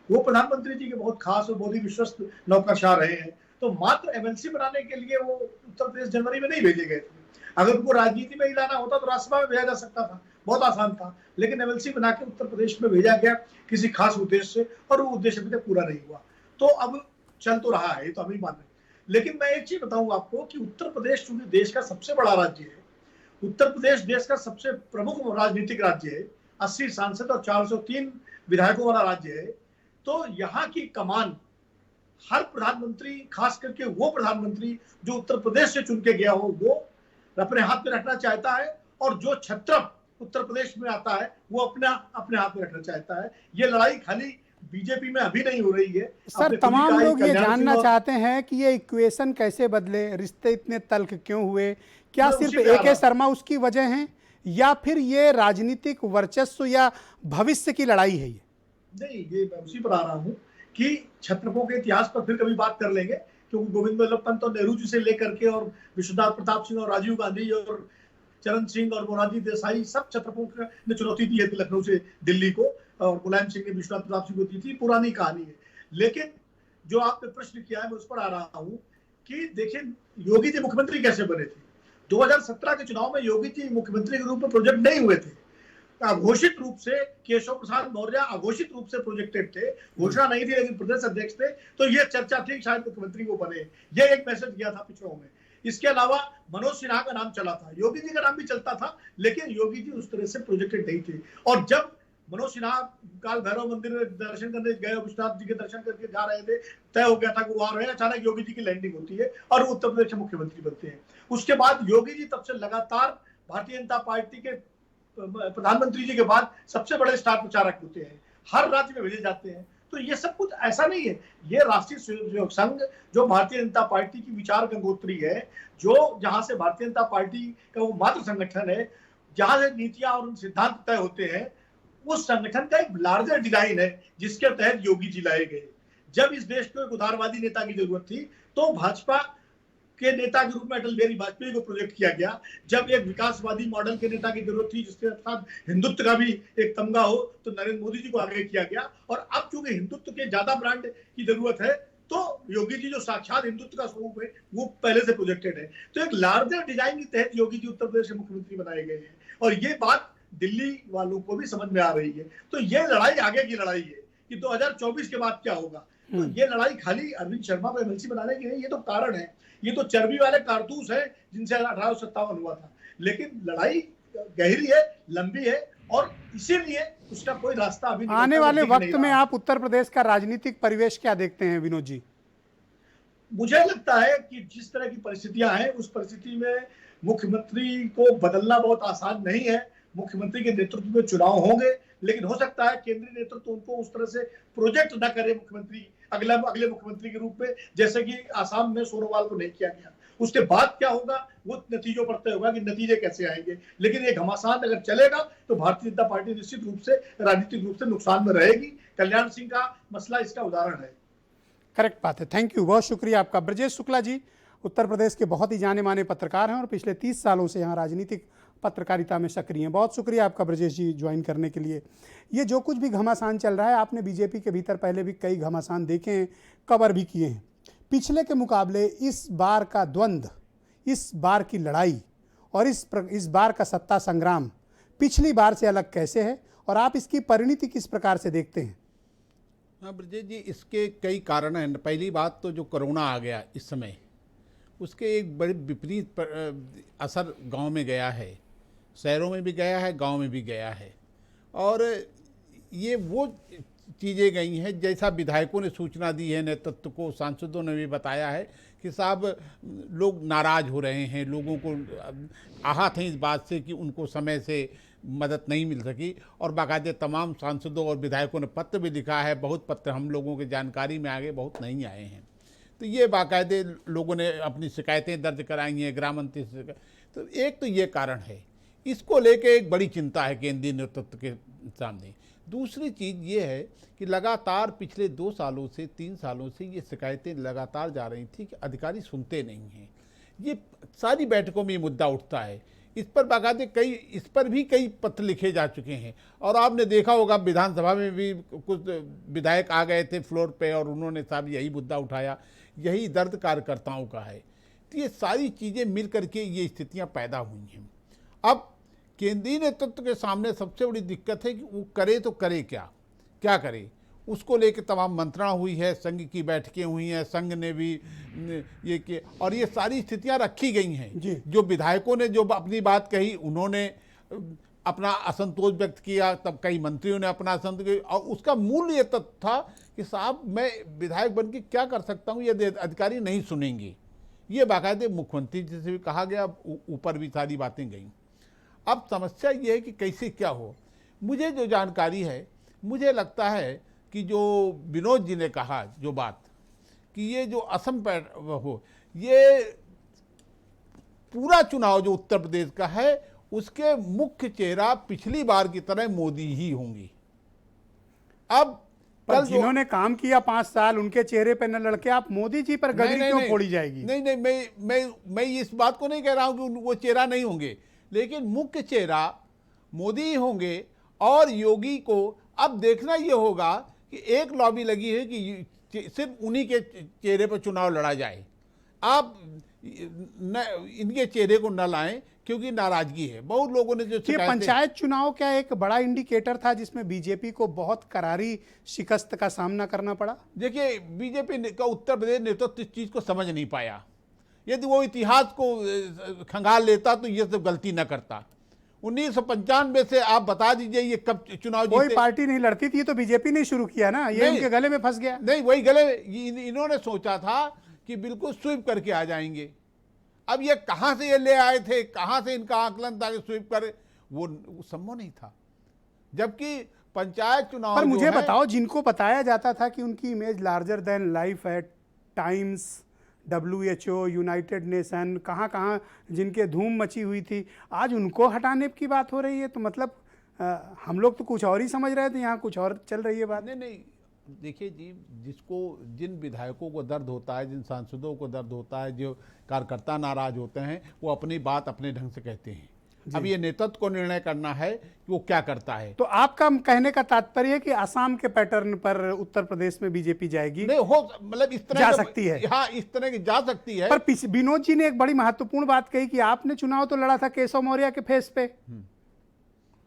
वो प्रधानमंत्री जी के बहुत खास और बहुत ही विश्वस्त नौकरशाह रहे हैं, तो मात्र MLC बनाने के लिए वो उत्तर प्रदेश जनवरी में नहीं भेजे गए थे। अगर उनको राजनीति में ही लाना होता तो राज्यसभा में भेजा जा सकता था, बहुत आसान था, लेकिन MLC बना के उत्तर प्रदेश में भेजा गया किसी खास उद्देश्य से, और वो उद्देश्य अभी तक पूरा नहीं हुआ। तो अब चल तो रहा है, तो हम ही मान रहे हैं। लेकिन मैं एक चीज बताऊं आपको कि उत्तर प्रदेश चूंकि देश का सबसे बड़ा राज्य है, उत्तर प्रदेश देश का सबसे प्रमुख राजनीतिक राज्य है, 80 सांसद और 403 विधायकों वाला राज्य है, तो यहाँ की कमान हर प्रधानमंत्री, खास करके वो प्रधानमंत्री जो उत्तर प्रदेश से चुन के गया हो, वो अपने हाथ में रखना चाहता है, और जो छत्रप उत्तर प्रदेश में आता है वो अपने हाथ में रखना चाहता है। ये लड़ाई खाली बीजेपी में अभी नहीं हो रही है सर। तमाम लोग ये जानना चाहते हैं कि ये इक्वेशन कैसे बदले, रिश्ते इतने तल्ख क्यों हुए, क्या सिर्फ AK शर्मा उसकी वजह है, या फिर ये राजनीतिक वर्चस्व या भविष्य की लड़ाई है? ये नहीं, ये मैं उसी पर आ रहा हूँ कि छत्रपों के इतिहास पर फिर कभी बात कर लेंगे, क्योंकि गोविंद वल्लभ पंत और नेहरू जी से लेकर के और विश्वनाथ प्रताप सिंह और राजीव गांधी और चरण सिंह और मोरारजी देसाई, सब छत्रपों ने चुनौती दी है लखनऊ से दिल्ली को, और मुलायम सिंह ने विश्वनाथ प्रताप सिंह को दी थी, पुरानी कहानी है। लेकिन जो आपने प्रश्न किया है मैं उस पर आ रहा हूँ कि देखिए योगी जी मुख्यमंत्री कैसे बने थे। 2017 के चुनाव में योगी जी मुख्यमंत्री के रूप में प्रोजेक्ट नहीं हुए थे, अघोषित रूप से केशव प्रसाद मौर्य अघोषित रूप से प्रोजेक्टेड थे, घोषणा नहीं थी लेकिन प्रदेश अध्यक्ष थे, तो ये चर्चा थी शायद मुख्यमंत्री को बने, ये एक मैसेज गया था पिछड़ों में। इसके अलावा मनोज सिन्हा का नाम चला था, योगी जी का नाम भी चलता था, लेकिन योगी जी उस तरह से प्रोजेक्टेड नहीं थे। और जब मनोज सिन्हा काल भैरव मंदिर में दर्शन करने गए, विश्वनाथ जी के दर्शन करके जा रहे थे, तय हो गया था कि वो आ रहे हैं, अचानक योगी जी की लैंडिंग होती है और वो उत्तर प्रदेश के मुख्यमंत्री बनते हैं। उसके बाद योगी जी तब से लगातार भारतीय जनता पार्टी के प्रधानमंत्री जी के बाद सबसे बड़े स्टार प्रचारक होते हैं, हर राज्य में भेजे जाते हैं। तो ये सब कुछ ऐसा नहीं है, ये राष्ट्रीय स्वयंसेवक संघ जो भारतीय जनता पार्टी की विचार गंगोत्री है, जो जहां से भारतीय जनता पार्टी का वो मात्र संगठन है, जहां से नीतियां और सिद्धांत तय होते हैं, उस संगठन का एक लार्जर डिजाइन है जिसके तहत योगी जी लाए गए। जब इस देश को एक उदारवादी नेता की जरूरत थी तो भाजपा के नेता के रूप में अटल बिहारी वाजपेयी को प्रोजेक्ट किया गया। जब एक विकासवादी मॉडल के नेता की जरूरत थी जिसके साथ हिंदुत्व का भी एक तमगा हो, तो नरेंद्र मोदी जी को आगे किया गया। और अब चूंकि हिंदुत्व के ज्यादा ब्रांड की जरूरत है, तो योगी जी जो साक्षात हिंदुत्व का स्वरूप है वो पहले से प्रोजेक्टेड है। तो एक लार्जर डिजाइन के तहत योगी जी उत्तर प्रदेश के मुख्यमंत्री बनाए गए हैं, और ये बात दिल्ली वालों को भी समझ में आ रही है। तो ये लड़ाई आगे की लड़ाई है कि 2024 के बाद क्या होगा। तो ये लड़ाई खाली अरविंद शर्मा को MLC बनाने की नहीं, ये तो कारण है, ये तो चर्बी वाले कारतूस है जिनसे 1857 हुआ था। लेकिन लड़ाई गहरी है, लंबी है, और इसीलिए उसका कोई रास्ता अभी आने वाले वक्त में आप उत्तर प्रदेश का राजनीतिक परिवेश क्या देखते हैं विनोद जी? मुझे लगता है कि जिस तरह की परिस्थितियां हैं उस परिस्थिति में मुख्यमंत्री को बदलना बहुत आसान नहीं है। मुख्यमंत्री के नेतृत्व में चुनाव होंगे, लेकिन हो सकता है केंद्रीय नेतृत्व उनको उस तरह से प्रोजेक्ट न करे मुख्यमंत्री अगले मुख्यमंत्री के रूप में, जैसे कि आसाम में सोनोवाल को नहीं किया गया। उसके बाद क्या होगा वो नतीजों पर तय होगा कि नतीजे कैसे आएंगे। लेकिन ये घमासान अगर चलेगा तो भारतीय जनता पार्टी निश्चित रूप से राजनीतिक रूप से नुकसान में रहेगी। कल्याण सिंह का मसला इसका उदाहरण है। करेक्ट बात है, थैंक यू, बहुत शुक्रिया आपका। ब्रजेश शुक्ला जी उत्तर प्रदेश के बहुत ही जाने माने पत्रकार हैं और पिछले 30 सालों से यहाँ राजनीतिक पत्रकारिता में सक्रिय हैं। बहुत शुक्रिया आपका ब्रजेश जी ज्वाइन करने के लिए। ये जो कुछ भी घमासान चल रहा है, आपने बीजेपी के भीतर पहले भी कई घमासान देखे हैं, कवर भी किए हैं। पिछले के मुकाबले इस बार का द्वंद्व, इस बार की लड़ाई और इस बार का सत्ता संग्राम पिछली बार से अलग कैसे है, और आप इसकी परिणति किस प्रकार से देखते हैं? हाँ ब्रजेश जी, इसके कई कारण हैं। पहली बात तो जो कोरोना आ गया इस समय, उसके एक बड़े विपरीत असर गांव में गया है, शहरों में भी गया है, गांव में भी गया है। और ये वो चीज़ें गई हैं जैसा विधायकों ने सूचना दी है, नेतृत्व को, सांसदों ने भी बताया है कि साहब लोग नाराज़ हो रहे हैं, लोगों को आहत हैं इस बात से कि उनको समय से मदद नहीं मिल सकी। और बाकायदे तमाम सांसदों और विधायकों ने पत्र भी लिखा है, बहुत पत्र हम लोगों के जानकारी में आगे बहुत नहीं आए हैं। तो ये बाकायदे लोगों ने अपनी शिकायतें दर्ज कराई हैं ग्राम मंत्री से। तो एक तो ये कारण है, इसको लेके एक बड़ी चिंता है केंद्रीय नेतृत्व के सामने। दूसरी चीज़ ये है कि लगातार पिछले 2 सालों से 3 सालों से ये शिकायतें लगातार जा रही थी कि अधिकारी सुनते नहीं हैं। ये सारी बैठकों में ये मुद्दा उठता है। इस पर भी कई पत्र लिखे जा चुके हैं और आपने देखा होगा विधानसभा में भी कुछ विधायक आ गए थे फ्लोर पे और उन्होंने साहब यही मुद्दा उठाया। यही दर्द कार्यकर्ताओं का है। तो ये सारी चीज़ें मिल करके ये स्थितियां पैदा हुई हैं। अब केंद्रीय नेतृत्व के सामने सबसे बड़ी दिक्कत है कि वो करे तो करे क्या करे। उसको लेकर तमाम मंत्रणा हुई है, संघ की बैठकें हुई हैं, संघ ने भी ये किए और ये सारी स्थितियां रखी गई हैं। जो विधायकों ने जो अपनी बात कही, उन्होंने अपना असंतोष व्यक्त किया, तब कई मंत्रियों ने अपना असंतोष, और उसका मूल ये तथ्य था कि साहब मैं विधायक बन के क्या कर सकता हूँ यदि अधिकारी नहीं सुनेंगे। ये बाकायदे मुख्यमंत्री जी से भी कहा गया, ऊपर भी सारी बातें गई। अब समस्या ये है कि कैसे क्या हो। मुझे जो जानकारी है, मुझे लगता है कि जो विनोद जी ने कहा जो बात कि ये जो असम पर हो, ये पूरा चुनाव जो उत्तर प्रदेश का है उसके मुख्य चेहरा पिछली बार की तरह मोदी ही होंगी। अब पर जिन्होंने काम किया 5 साल उनके चेहरे पे न लड़के आप मोदी जी पर गगरी क्यों फोड़ी जाएगी? नहीं, मैं इस बात को नहीं कह रहा हूं कि वो चेहरा नहीं होंगे, लेकिन मुख्य चेहरा मोदी ही होंगे। और योगी को अब देखना ये होगा कि एक लॉबी लगी है कि सिर्फ उन्हीं के चेहरे पर चुनाव लड़ा जाए। आप इनके चेहरे को न लाएं क्योंकि नाराजगी है। बहुत लोगों ने जो ये पंचायत चुनाव क्या एक बड़ा इंडिकेटर था जिसमें बीजेपी को बहुत करारी शिकस्त का सामना करना पड़ा? देखिए, बीजेपी का उत्तर प्रदेश नेतृत्व इस चीज को समझ नहीं पाया। यदि वो इतिहास को खंगाल लेता तो ये सब गलती न करता। 1995 से आप बता दीजिए ये कब चुनाव जीते? कोई पार्टी नहीं लड़ती थी, ये तो बीजेपी ने शुरू किया ना, ये उनके गले में फंस गया। नहीं, वही गले इन्होंने सोचा था कि बिल्कुल स्वीप करके आ जाएंगे। अब ये कहां से ये ले आए थे, कहां से इनका आकलन था कि स्वीप करे, वो संभव नहीं था। जबकि पंचायत चुनाव पर मुझे बताओ, जिनको बताया जाता था कि उनकी इमेज लार्जर देन लाइफ है, टाइम्स, WHO, यूनाइटेड नेशन, कहाँ जिनके धूम मची हुई थी, आज उनको हटाने की बात हो रही है। तो मतलब हम लोग तो कुछ और ही समझ रहे थे, यहाँ कुछ और चल रही है बात। नहीं, देखिए जी, जिन विधायकों को दर्द होता है, जिन सांसदों को दर्द होता है, जो कार्यकर्ता नाराज होते हैं, वो अपनी बात अपने ढंग से कहते हैं। अब ये नेतृत्व को निर्णय करना है कि वो क्या करता है। तो आपका कहने का तात्पर्य है कि असम के पैटर्न पर उत्तर प्रदेश में बीजेपी जाएगी? नहीं हो, मतलब इस तरह जा सकती है। हाँ, इस तरह की जा सकती है। पर विनोद जी ने एक बड़ी महत्वपूर्ण बात कही कि आपने चुनाव तो लड़ा था केशव मौर्य के फेस पे,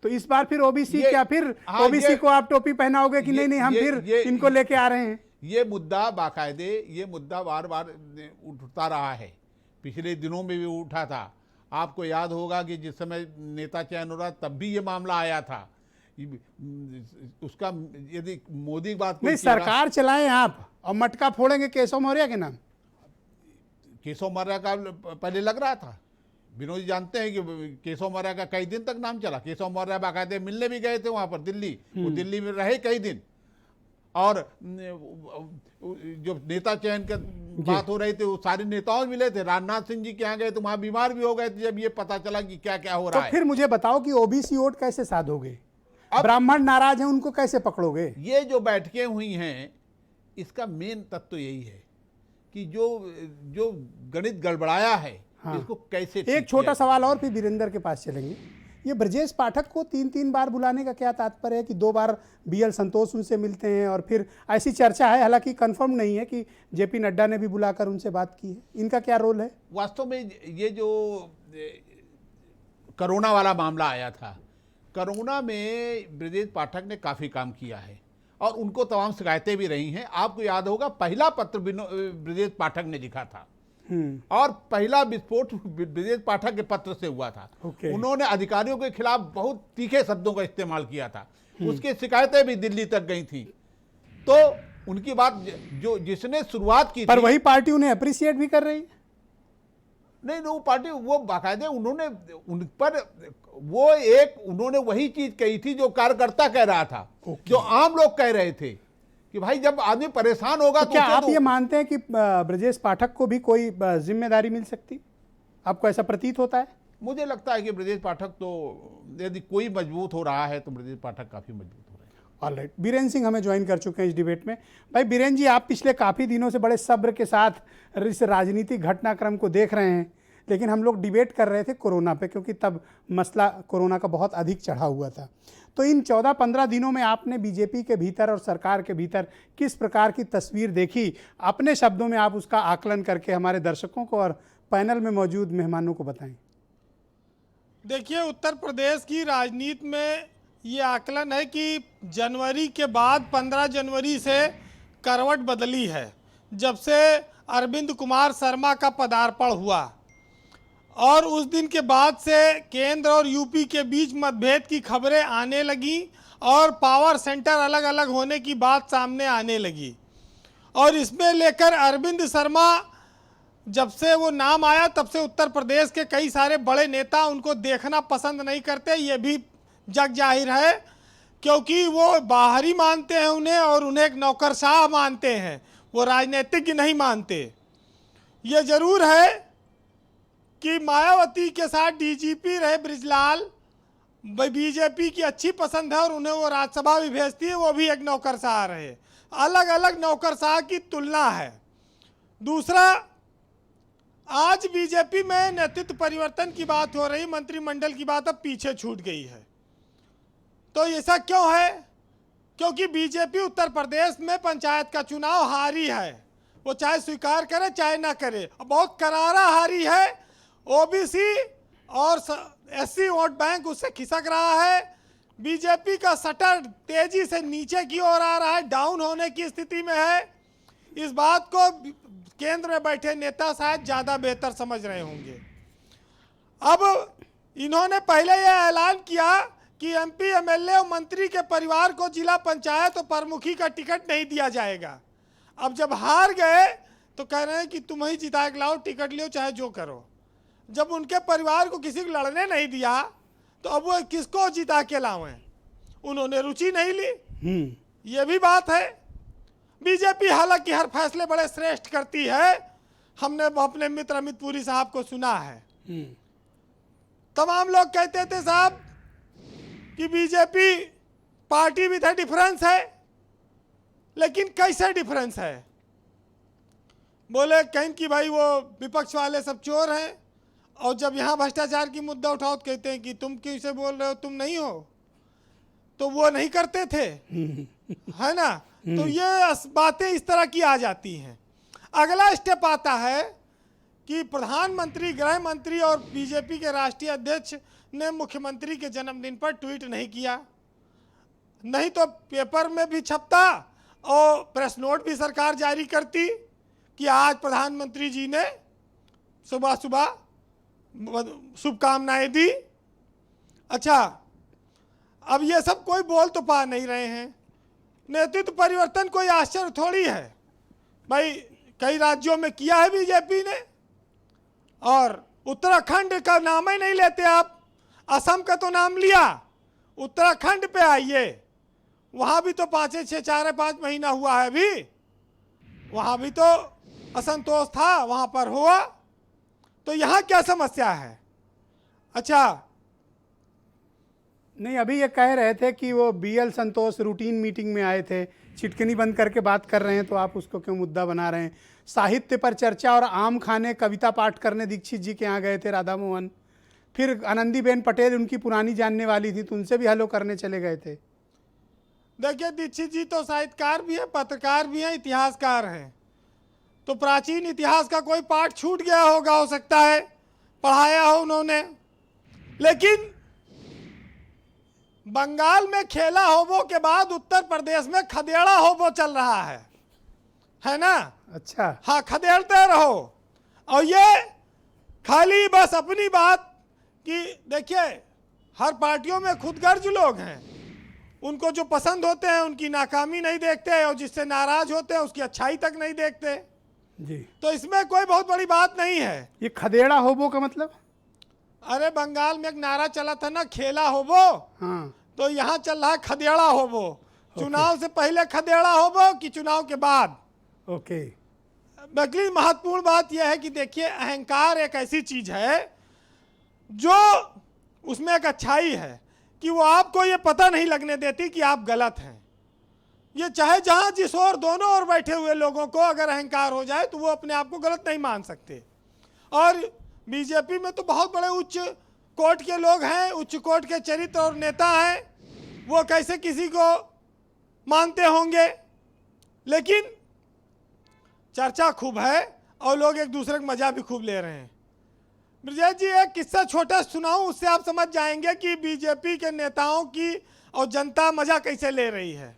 तो इस बार फिर ओबीसी क्या, फिर ओबीसी को आप टोपी पहनाओगे कि नहीं हम फिर इनको लेके आ रहे हैं? ये मुद्दा बाकायदे, ये मुद्दा बार बार उठता रहा है। पिछले दिनों में भी उठा था। आपको याद होगा कि जिस समय नेता चयन हो रहा तब भी ये मामला आया था। उसका यदि मोदी बात नहीं, सरकार चलाएं आप और मटका फोड़ेंगे केशव मौर्य के नाम। केशव मौर्य का पहले लग रहा था। विनोद जी जानते हैं कि केशव मौर्य का कई दिन तक नाम चला। केशव मौर्य बाकायदे मिलने भी गए थे वहां पर दिल्ली, वो दिल्ली में रहे कई दिन। और जो नेता चयन का बात हो रही थी, वो सारे नेताओं मिले थे। राजनाथ सिंह जी के यहाँ गए तो वहां बीमार भी हो गए थे जब ये पता चला कि क्या क्या हो रहा है। तो फिर मुझे बताओ कि ओबीसी वोट कैसे साधोगे? ब्राह्मण नाराज हैं, उनको कैसे पकड़ोगे? ये जो बैठकें हुई हैं, इसका मेन तत्व तो यही है कि जो गणित गड़बड़ाया है, इसको कैसे। एक छोटा सवाल और, फिर वीरेंद्र के पास चलेंगे। ये ब्रजेश पाठक को 3 बार बुलाने का क्या तात्पर्य है कि 2 बार BL संतोष उनसे मिलते हैं और फिर ऐसी चर्चा है, हालांकि कंफर्म नहीं है, कि JP नड्डा ने भी बुलाकर उनसे बात की है। इनका क्या रोल है? वास्तव में ये जो कोरोना वाला मामला आया था, कोरोना में ब्रजेश पाठक ने काफ़ी काम किया है और उनको तमाम शिकायतें भी रही हैं। आपको याद होगा पहला पत्र ब्रजेश पाठक ने लिखा था और पहला विस्फोट ब्रजेश पाठक के पत्र से हुआ था। उन्होंने अधिकारियों के खिलाफ बहुत तीखे शब्दों का इस्तेमाल किया था। उसकी शिकायतें भी दिल्ली तक गई थी। तो उनकी बात जो जिसने शुरुआत की पर वही पार्टी उन्हें अप्रिशिएट भी कर रही है। नहीं, वो पार्टी, वो बाकायदे उन्होंने उन पर उन्होंने वही चीज कही थी जो कार्यकर्ता कह रहा था, जो आम लोग कह रहे थे कि भाई जब आदमी परेशान होगा तो क्या आप ये मानते हैं कि ब्रजेश पाठक को भी कोई जिम्मेदारी मिल सकती? आपको ऐसा प्रतीत होता है? मुझे लगता है कि ब्रजेश पाठक तो यदि कोई मजबूत हो रहा है तो ब्रजेश पाठक काफी मजबूत हो रहे हैं। ऑलराइट, बीरेन सिंह हमें ज्वाइन कर चुके हैं इस डिबेट में। भाई बीरेन जी, आप पिछले काफ़ी दिनों से बड़े सब्र के साथ इस राजनीतिक घटनाक्रम को देख रहे हैं, लेकिन हम लोग डिबेट कर रहे थे कोरोना पे, क्योंकि तब मसला कोरोना का बहुत अधिक चढ़ा हुआ था। तो इन 14-15 दिनों में आपने बीजेपी के भीतर और सरकार के भीतर किस प्रकार की तस्वीर देखी? अपने शब्दों में आप उसका आकलन करके हमारे दर्शकों को और पैनल में मौजूद मेहमानों को बताएं। देखिए, उत्तर प्रदेश की राजनीति में ये आकलन है कि जनवरी के बाद 15 जनवरी से करवट बदली है। जब से अरविंद कुमार शर्मा का पदार्पण हुआ और उस दिन के बाद से केंद्र और यूपी के बीच मतभेद की खबरें आने लगी और पावर सेंटर अलग अलग होने की बात सामने आने लगी। और इसमें लेकर अरविंद शर्मा जब से वो नाम आया तब से उत्तर प्रदेश के कई सारे बड़े नेता उनको देखना पसंद नहीं करते, ये भी जग जाहिर है, क्योंकि वो बाहरी मानते हैं उन्हें और उन्हें एक नौकरशाह मानते हैं, वो राजनीतिज्ञ नहीं मानते। ये जरूर है कि मायावती के साथ डीजीपी रहे बृजलाल बीजेपी की अच्छी पसंद है और उन्हें वो राज्यसभा भी भेजती है, वो भी एक नौकरशाह रहे। अलग अलग नौकरशाह की तुलना है। दूसरा, आज बीजेपी में नेतृत्व परिवर्तन की बात हो रही, मंत्रिमंडल की बात अब पीछे छूट गई है। तो ऐसा क्यों है? क्योंकि बीजेपी उत्तर प्रदेश में पंचायत का चुनाव हारी है, वो चाहे स्वीकार करे चाहे ना करे, बहुत करारा हारी है। ओबीसी और एससी वोट बैंक उससे खिसक रहा है। बीजेपी का शटर तेजी से नीचे की ओर आ रहा है, डाउन होने की स्थिति में है। इस बात को केंद्र में बैठे नेता शायद ज़्यादा बेहतर समझ रहे होंगे। अब इन्होंने पहले यह ऐलान किया कि एमपी, एमएलए और मंत्री के परिवार को जिला पंचायत और प्रमुखी का टिकट नहीं दिया जाएगा। अब जब हार गए तो कह रहे हैं कि तुम ही जिता के लाओ, टिकट लियो चाहे जो करो। जब उनके परिवार को किसी को लड़ने नहीं दिया तो अब वो किसको जिता के लावें? उन्होंने रुचि नहीं ली, ये भी बात है। बीजेपी हालांकि हर फैसले बड़े श्रेष्ठ करती है, हमने अपने मित्र अमित पुरी साहब को सुना है। तमाम लोग कहते थे साहब कि बीजेपी पार्टी विद डिफरेंस है, लेकिन कैसे डिफरेंस है? बोले कहीं कि भाई वो विपक्ष वाले सब चोर हैं, और जब यहाँ भ्रष्टाचार की मुद्दा उठाओ तो कहते हैं कि तुम किसे बोल रहे हो, तुम नहीं हो। तो वो नहीं करते थे, है ना? तो ये बातें इस तरह की आ जाती हैं। अगला स्टेप आता है कि प्रधानमंत्री, गृह मंत्री और बीजेपी के राष्ट्रीय अध्यक्ष ने मुख्यमंत्री के जन्मदिन पर ट्वीट नहीं किया, नहीं तो पेपर में भी छपता और प्रेस नोट भी सरकार जारी करती कि आज प्रधानमंत्री जी ने सुबह सुबह शुभकामनाएं दी। अच्छा, अब ये सब कोई बोल तो पा नहीं रहे हैं। नेतृत्व परिवर्तन कोई आश्चर्य थोड़ी है भाई, कई राज्यों में किया है बीजेपी ने, और उत्तराखंड का नाम ही नहीं लेते आप। असम का तो नाम लिया, उत्तराखंड पे आइए, वहां भी तो 4-5 महीना हुआ है अभी, वहां भी तो असंतोष था, वहां पर हुआ। तो यहाँ क्या समस्या है? अच्छा नहीं, अभी ये कह रहे थे कि वो बीएल संतोष रूटीन मीटिंग में आए थे, छिटकनी बंद करके बात कर रहे हैं, तो आप उसको क्यों मुद्दा बना रहे हैं? साहित्य पर चर्चा और आम खाने, कविता पाठ करने दीक्षित जी के यहाँ गए थे राधा मोहन, फिर आनंदीबेन पटेल उनकी पुरानी जानने वाली थी, तो उनसे भी हलो करने चले गए थे। देखिए, दीक्षित जी तो साहित्यकार भी हैं, पत्रकार भी हैं, इतिहासकार हैं, तो प्राचीन इतिहास का कोई पाठ छूट गया होगा, हो सकता है पढ़ाया हो उन्होंने। लेकिन बंगाल में खेला होबो के बाद उत्तर प्रदेश में खदेड़ा होबो चल रहा है ना? अच्छा, हाँ, खदेड़ते रहो। और ये खाली बस अपनी बात कि देखिए, हर पार्टियों में खुदगर्ज लोग हैं, उनको जो पसंद होते हैं उनकी नाकामी नहीं देखते, और जिससे नाराज होते हैं उसकी अच्छाई तक नहीं देखते जी। तो इसमें कोई बहुत बड़ी बात नहीं है। ये खदेड़ा होबो का मतलब? अरे बंगाल में एक नारा चला था ना, खेला होबो, हाँ, तो यहाँ चल रहा है खदेड़ा होबो। चुनाव से पहले खदेड़ा होबो कि चुनाव के बाद? ओके। अगली महत्वपूर्ण बात यह है कि देखिए, अहंकार एक ऐसी चीज है जो उसमें एक अच्छाई है कि वो आपको ये पता नहीं लगने देती कि आप गलत हैं। ये चाहे जहां जिस ओर दोनों ओर बैठे हुए लोगों को अगर अहंकार हो जाए तो वो अपने आप को गलत नहीं मान सकते। और बीजेपी में तो बहुत बड़े उच्च कोर्ट के लोग हैं, उच्च कोर्ट के चरित्र और नेता हैं, वो कैसे किसी को मानते होंगे। लेकिन चर्चा खूब है और लोग एक दूसरे का मजा भी खूब ले रहे हैं। ब्रजेश जी एक किस्सा छोटा सुनाऊं, उससे आप समझ जाएंगे कि बीजेपी के नेताओं की और जनता मजा कैसे ले रही है।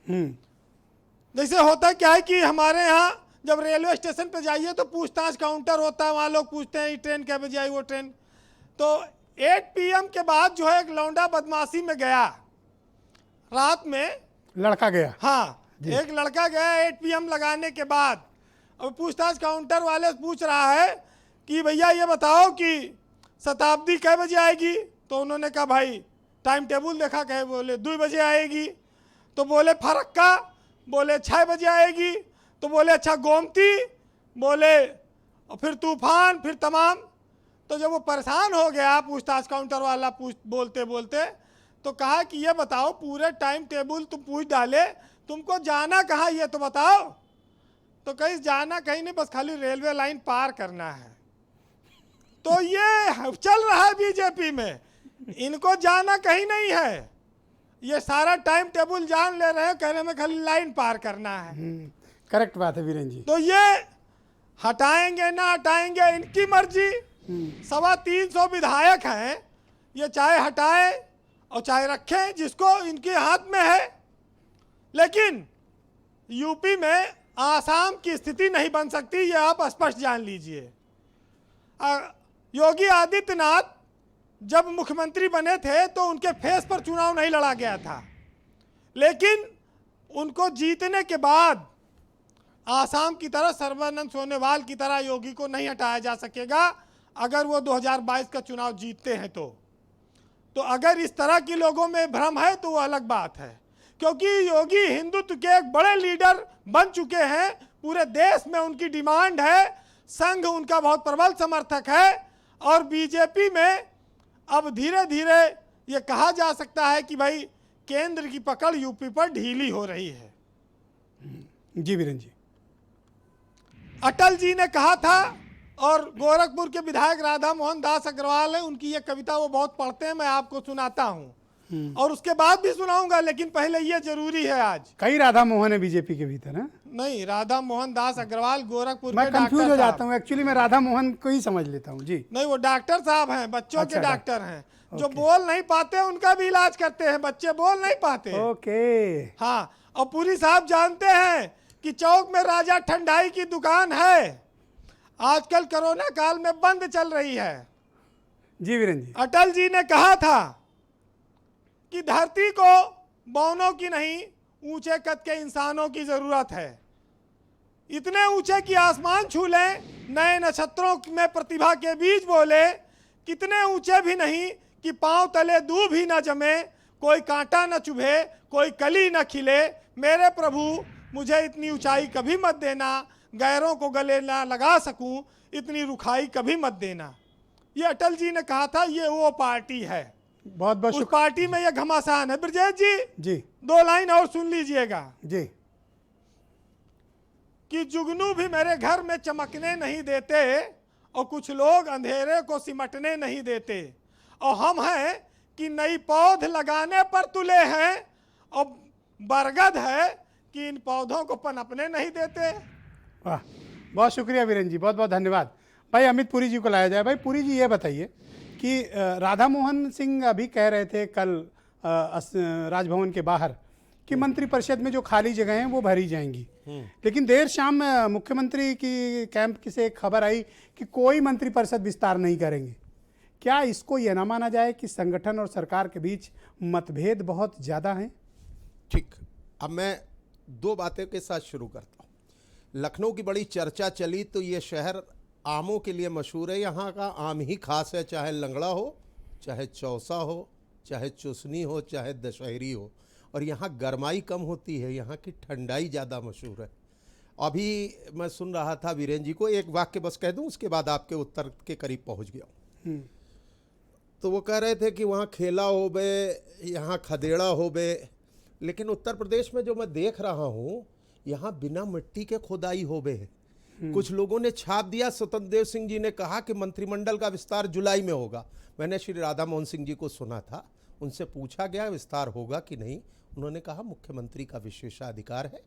जैसे होता क्या है कि हमारे यहाँ जब रेलवे स्टेशन पे जाइए तो पूछताछ काउंटर होता है, वहाँ लोग पूछते हैं ये ट्रेन क्या बजे आई, वो ट्रेन। तो 8 PM के बाद जो है एक लौंडा बदमाशी में गया, रात में लड़का गया। हाँ, एक लड़का गया 8 PM लगाने के बाद। अब पूछताछ काउंटर वाले से पूछ रहा है कि भैया ये बताओ कि शताब्दी कै बजे आएगी। तो उन्होंने कहा भाई टाइम टेबल देखा, कहे बोले 2 बजे आएगी। तो बोले फरक्का, बोले 6 बजे आएगी। तो बोले अच्छा गोमती, बोले और फिर तूफान, फिर तमाम। तो जब वो परेशान हो गया पूछताछ काउंटर वाला बोलते बोलते, तो कहा कि ये बताओ पूरे टाइम टेबल तुम पूछ डाले, तुमको जाना कहाँ ये तो बताओ। तो कहीं जाना कहीं नहीं, बस खाली रेलवे लाइन पार करना है। तो ये चल रहा है बीजेपी में, इनको जाना कहीं नहीं है, ये सारा टाइम टेबल जान ले रहे हैं, कहने में खाली लाइन पार करना है। करेक्ट बात है वीरेंद्र जी। तो ये हटाएंगे ना हटाएंगे इनकी मर्जी। 325 विधायक हैं, ये चाहे हटाए और चाहे रखें, जिसको इनके हाथ में है। लेकिन यूपी में आसाम की स्थिति नहीं बन सकती, ये आप स्पष्ट जान लीजिए। योगी आदित्यनाथ जब मुख्यमंत्री बने थे तो उनके फेस पर चुनाव नहीं लड़ा गया था, लेकिन उनको जीतने के बाद आसाम की तरह सर्बानंद सोनोवाल की तरह योगी को नहीं हटाया जा सकेगा अगर वो 2022 का चुनाव जीतते हैं। तो अगर इस तरह की लोगों में भ्रम है तो वो अलग बात है, क्योंकि योगी हिंदुत्व के एक बड़े लीडर बन चुके हैं, पूरे देश में उनकी डिमांड है, संघ उनका बहुत प्रबल समर्थक है। और बीजेपी में अब धीरे धीरे ये कहा जा सकता है कि भाई केंद्र की पकड़ यूपी पर ढीली हो रही है। जी वीरेंद्र जी, अटल जी ने कहा था, और गोरखपुर के विधायक राधा मोहन दास अग्रवाल है, उनकी ये कविता वो बहुत पढ़ते हैं, मैं आपको सुनाता हूँ और उसके बाद भी सुनाऊंगा, लेकिन पहले ये जरूरी है आज। कई राधा मोहन है बीजेपी के भीतर है? नहीं, राधा मोहन दास अग्रवाल गोरखपुर मैं के डॉक्टर कंफ्यूज हो साहब। जाता हूँ एक्चुअली, मैं राधा मोहन को ही समझ लेता हूँ। जी नहीं, वो डॉक्टर साहब हैं, बच्चों अच्छा, के डॉक्टर हैं, जो बोल नहीं पाते उनका भी इलाज करते हैं, बच्चे बोल नहीं पाते। ओके। हाँ, और पुरी साहब जानते हैं कि चौक में राजा ठंडाई की दुकान है, आजकल कोरोना काल में बंद चल रही है। जी वीरेंद्र जी, अटल जी ने कहा था कि धरती को बौनों की नहीं, ऊंचे कद के इंसानों की जरूरत है, इतने ऊंचे कि आसमान छू लें, नए नक्षत्रों में प्रतिभा के बीज बोले, कितने ऊंचे भी नहीं कि पांव तले दूब ही न जमे, कोई कांटा न चुभे, कोई कली न खिले, मेरे प्रभु मुझे इतनी ऊंचाई कभी मत देना, गैरों को गले ना लगा सकूं, इतनी रुखाई कभी मत देना। ये अटल जी ने कहा था, ये वो पार्टी है। बहुत बहुत उस पार्टी में ये घमासान है। ब्रजेश जी 2 लाइन और सुन लीजिएगा जी। कि जुगनू भी मेरे घर में चमकने नहीं देते, और कुछ लोग अंधेरे को सिमटने नहीं देते, और हम हैं कि नई पौध लगाने पर तुले हैं, और बरगद है कि इन पौधों को पनपने नहीं देते। वाह, बहुत शुक्रिया वीरेंद्र जी, बहुत बहुत धन्यवाद। भाई अमित पुरी जी को लाया जाए। भाई पुरी जी ये बताइए कि राधा मोहन सिंह अभी कह रहे थे कल राजभवन के बाहर कि मंत्रिपरिषद में जो खाली जगह हैं वो भरी जाएंगी, लेकिन देर शाम मुख्यमंत्री की कैंप से एक खबर आई कि कोई मंत्रिपरिषद विस्तार नहीं करेंगे। क्या इसको ये ना माना जाए कि संगठन और सरकार के बीच मतभेद बहुत ज़्यादा हैं? ठीक, अब मैं 2 बातें के साथ शुरू करता हूँ। लखनऊ की बड़ी चर्चा चली, तो ये शहर आमों के लिए मशहूर है, यहाँ का आम ही खास है, चाहे लंगड़ा हो, चाहे चौसा हो, चाहे चुसनी हो, चाहे दशहरी हो, और यहाँ गर्माई कम होती है, यहाँ की ठंडाई ज़्यादा मशहूर है। अभी मैं सुन रहा था वीरेंद्र जी को, एक वाक्य बस कह दूँ उसके बाद आपके उत्तर के करीब पहुँच गया। तो वो कह रहे थे कि वहाँ खेला हो बे, यहाँ खदेड़ा हो बे, लेकिन उत्तर प्रदेश में जो मैं देख रहा हूं, यहाँ बिना मिट्टी के खुदाई हो गए है। कुछ लोगों ने छाप दिया, स्वतंत्र देव सिंह जी ने कहा कि मंत्रिमंडल का विस्तार जुलाई में होगा। मैंने श्री राधा मोहन सिंह जी को सुना था, उनसे पूछा गया विस्तार होगा कि नहीं, उन्होंने कहा मुख्यमंत्री का विशेषाधिकार है,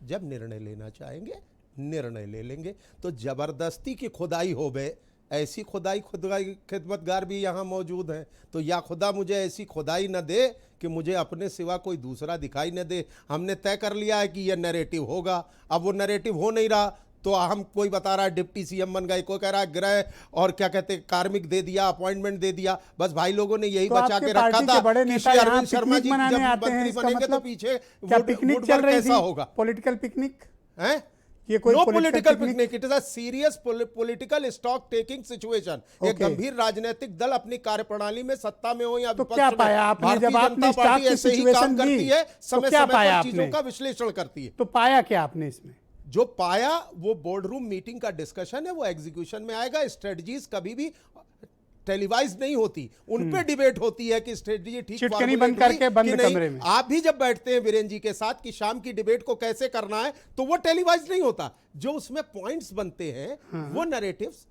जब निर्णय लेना चाहेंगे निर्णय ले लेंगे। तो जबरदस्ती की खुदाई हो गए, ऐसी खुदाई खिदमतगार भी यहाँ मौजूद हैं, तो या खुदा मुझे ऐसी खुदाई न दे कि मुझे अपने सिवा कोई दूसरा दिखाई न दे। हमने तय कर लिया है कि यह नैरेटिव होगा, अब वो नैरेटिव हो नहीं रहा, तो हम कोई बता रहा है डिप्टी सीएम बन गए, कोई कह रहा है गृह और क्या कहते हैं कार्मिक दे दिया, अपॉइंटमेंट दे दिया। बस भाई लोगों ने यही तो बचा आपके के रखा पार्टी था के बड़े कि नेता श्री यहाँ अरविंद शर्मा जी पिकनिक मनाने जब आते हैं, मंत्री इसका बनेंगे तो मतलब पीछे क्या पिकनिक वोट चल बैंक रही कैसा थी? होगा? पॉलिटिकल पिकनिक हैं? ये कोई no political political picnic? Picnic, it is a serious political stock taking situation. एक Okay. गंभीर राजनीतिक दल अपनी कार्यप्रणाली में सत्ता में हो या तो विपक्ष क्या में, पाया आपने भारतीय जब आपने जनता स्टॉक पार्टी की ऐसे ही सिचुएशन काम करती दी, है, तो समय क्या समय पाया पर चीजों आपने? का विश्लेषण करती है। तो पाया क्या आपने इसमें? जो पाया वो बोर्ड रूम मीटिंग का डिस्कशन है, वो एग्जीक्यूशन में आएगा। स्ट्रेटजीज कभी भी टेलीवाइज नहीं होती, उन पे डिबेट होती है कि स्ट्रेटजी ठीक चिटकनी formulate बंद करके हुई बंद कि नहीं। कमरे में। आप भी जब बैठते हैं वीरेंद्र जी के साथ कि शाम की डिबेट को कैसे करना है, तो वो टेलीवाइज नहीं होता, जो उसमें पॉइंट्स बनते हैं वो नैरेटिव्स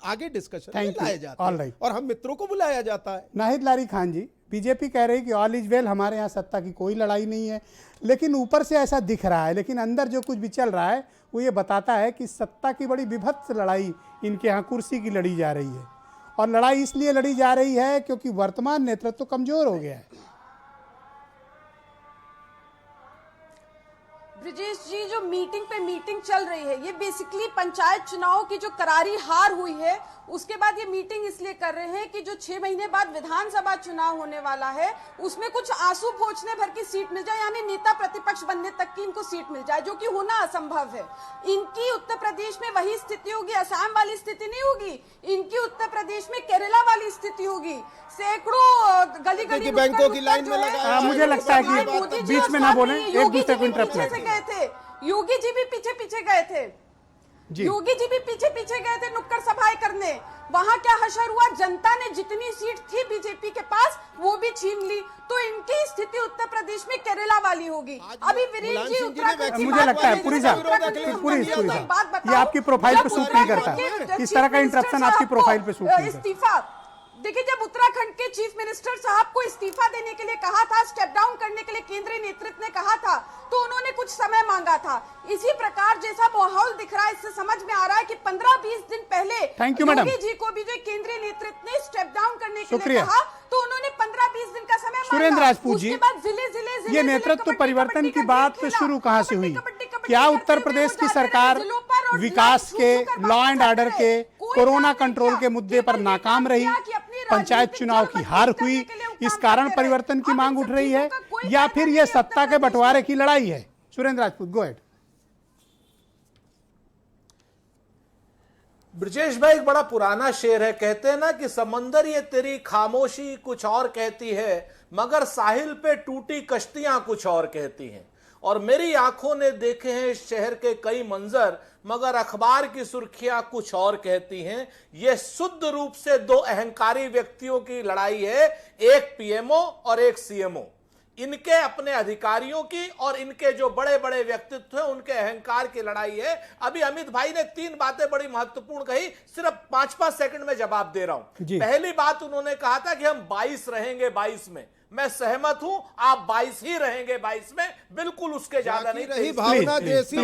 आगे डिस्कशन में Thank you. लाए जाते All हैं right. और हम मित्रों को बुलाया जाता है। नाहिद लारी खान जी, बीजेपी कह रही कि ऑल इज वेल, हमारे यहाँ सत्ता की कोई लड़ाई नहीं है, लेकिन ऊपर से ऐसा दिख रहा है, लेकिन अंदर जो कुछ भी चल रहा है वो ये बताता है कि सत्ता की बड़ी विभत्स लड़ाई इनके यहाँ कुर्सी की लड़ी जा रही है। और लड़ाई इसलिए लड़ी जा रही है क्योंकि वर्तमान नेतृत्व कमजोर हो गया है। ब्रिजेश जी, जो मीटिंग पे मीटिंग चल रही है, ये बेसिकली पंचायत चुनाव की जो करारी हार हुई है उसके बाद ये मीटिंग इसलिए कर रहे हैं कि जो 6 महीने बाद विधानसभा चुनाव होने वाला है उसमें कुछ आंसू पोंछने भर की सीट मिल जाए, यानी नेता प्रतिपक्ष बनने तक की इनको सीट मिल जाए, जो कि होना असंभव है। इनकी उत्तर प्रदेश में वही स्थिति होगी, असम वाली स्थिति नहीं होगी, इनकी उत्तर प्रदेश में केरला वाली स्थिति होगी। सैकड़ों गली गली बैंकों की लाइन में लगा। मुझे लगता है कि बीच में ना बोले, एक दूसरे को इंटरप्ट पीछे से गए थे, योगी जी भी पीछे पीछे गए थे, योगी जी भी पीछे पीछे गए थे नुक्कड़ सभाएं करने। वहां क्या हशर हुआ, जनता ने जितनी सीट थी बीजेपी के पास वो भी छीन ली। तो इनकी स्थिति उत्तर प्रदेश में केरला वाली होगी। अभी वीरेंद्र जी उत्तराखंड की मुझे बात लगता है कर पूरी रहे हैं, साहब उत्तराखंड की पूरी बात पूरी बताओ। एक बात बताओ, ये आपकी प्रोफाइल पे जब सूट नहीं उत्तराखंड करता, के इस तरह का चीफ इंटरप्शन मिनिस्टर आपकी साहब प्रोफाइल को, पे सूट नहीं करता। इस्तीफा देखिए, जब उत्तराखंड के चीफ मिनिस्टर साहब को इस्तीफा देने के लिए कहा था, स्टेप डाउन करने के लिए केंद्रीय नेतृत्व ने कहा था, तो उन्होंने कुछ समय मांगा था। इसी प्रकार जैसा माहौल दिख रहा है, इससे समझ में आ रहा है कि 15-20 दिन पहले thank you madam, Yogi ji को भी जो केंद्रीय नेतृत्व ने स्टेप डाउन करने के लिए शुक्रिया। कहा, तो उन्होंने 15-20 दिन का समय मांगा। सुरेंद्र राजपूत जी, उसके बाद जिले ये नेतृत्व परिवर्तन की बात शुरू कहां से हुई? क्या उत्तर प्रदेश की सरकार विकास के, लॉ एंड ऑर्डर के, कोरोना कंट्रोल के मुद्दे पर नाकाम रही, पंचायत चुनाव की हार हुई, इस कारण परिवर्तन की मांग उठ रही है, या फिर यह सत्ता के बंटवारे की लड़ाई है? Surendra Rajput, go ahead. ब्रजेश भाई, एक बड़ा पुराना शेर है, कहते हैं ना कि समंदर ये तेरी खामोशी कुछ और कहती है, मगर साहिल पे टूटी कश्तियां कुछ और कहती हैं। और मेरी आंखों ने देखे हैं इस शहर के कई मंजर, मगर अखबार की सुर्खियां कुछ और कहती हैं। यह शुद्ध रूप से दो अहंकारी व्यक्तियों की लड़ाई है, एक पीएमओ और एक सीएमओ। इनके अपने अधिकारियों की और इनके जो बड़े बड़े व्यक्तित्व हैं उनके अहंकार की लड़ाई है। अभी अमित भाई ने 3 बातें बड़ी महत्वपूर्ण कही, सिर्फ 5-5 सेकंड में जवाब दे रहा हूं। पहली बात उन्होंने कहा था कि हम 22 रहेंगे 22 में, मैं सहमत हूं, आप 22 ही रहेंगे 22 में, बिल्कुल उसके ज्यादा नहीं। रही भावना जैसी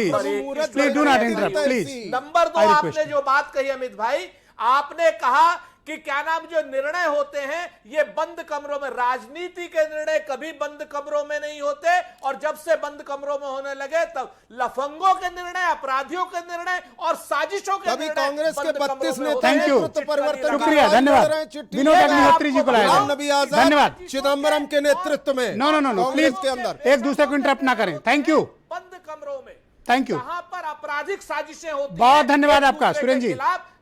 नंबर 2, आपने जो बात कही अमित भाई, आपने कहा कि क्या नाम जो निर्णय होते हैं ये बंद कमरों में, राजनीति के निर्णय कभी बंद कमरों में नहीं होते, और जब से बंद कमरों में होने लगे तब लफंगों के निर्णय, अपराधियों के निर्णय और साजिशों के निर्णय कांग्रेस के 32 नेता, थैंक यू, शुक्रिया, धन्यवाद। विनोद अग्निहोत्री जी को लाया, धन्यवाद। चिदम्बरम के नेतृत्व में नो प्लीज के अंदर एक दूसरे को इंटरप्ट ना करें। थैंक यू, बंद कमरों में, थैंक यू, जहां पर आपराधिक साजिशें होती बहुत धन्यवाद आपका सुरेंद्र जी,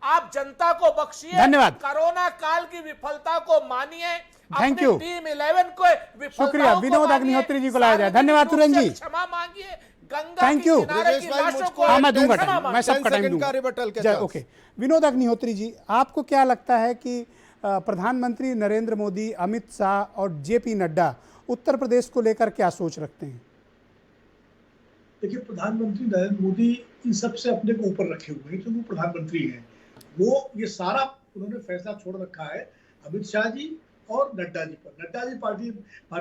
आप जनता को बख्शिए, धन्यवाद। कोरोना काल की विफलता को मानिए, थैंक यू, टीम 11 को शुक्रिया। विनोद अग्निहोत्री जी को लाया जाए, धन्यवाद सुरेंद्र जी, क्षमा मांगिए, गंगा थैंक यू। हाँ, मैं दूंगा टाइम, मैं सबका टाइम दूंगा। ओके, विनोद अग्निहोत्री जी, आपको क्या लगता है कि प्रधानमंत्री नरेंद्र मोदी, अमित शाह और जेपी नड्डा उत्तर प्रदेश को लेकर क्या सोच रखते हैं? देखिए, प्रधानमंत्री नरेंद्र मोदी इन सब से अपने को ऊपर रखे हुए हैं क्योंकि वो प्रधानमंत्री हैं। वो ये सारा उन्होंने फैसला छोड़ रखा है अमित शाह जी और नड्डा जी पर। नड्डा जी भारतीय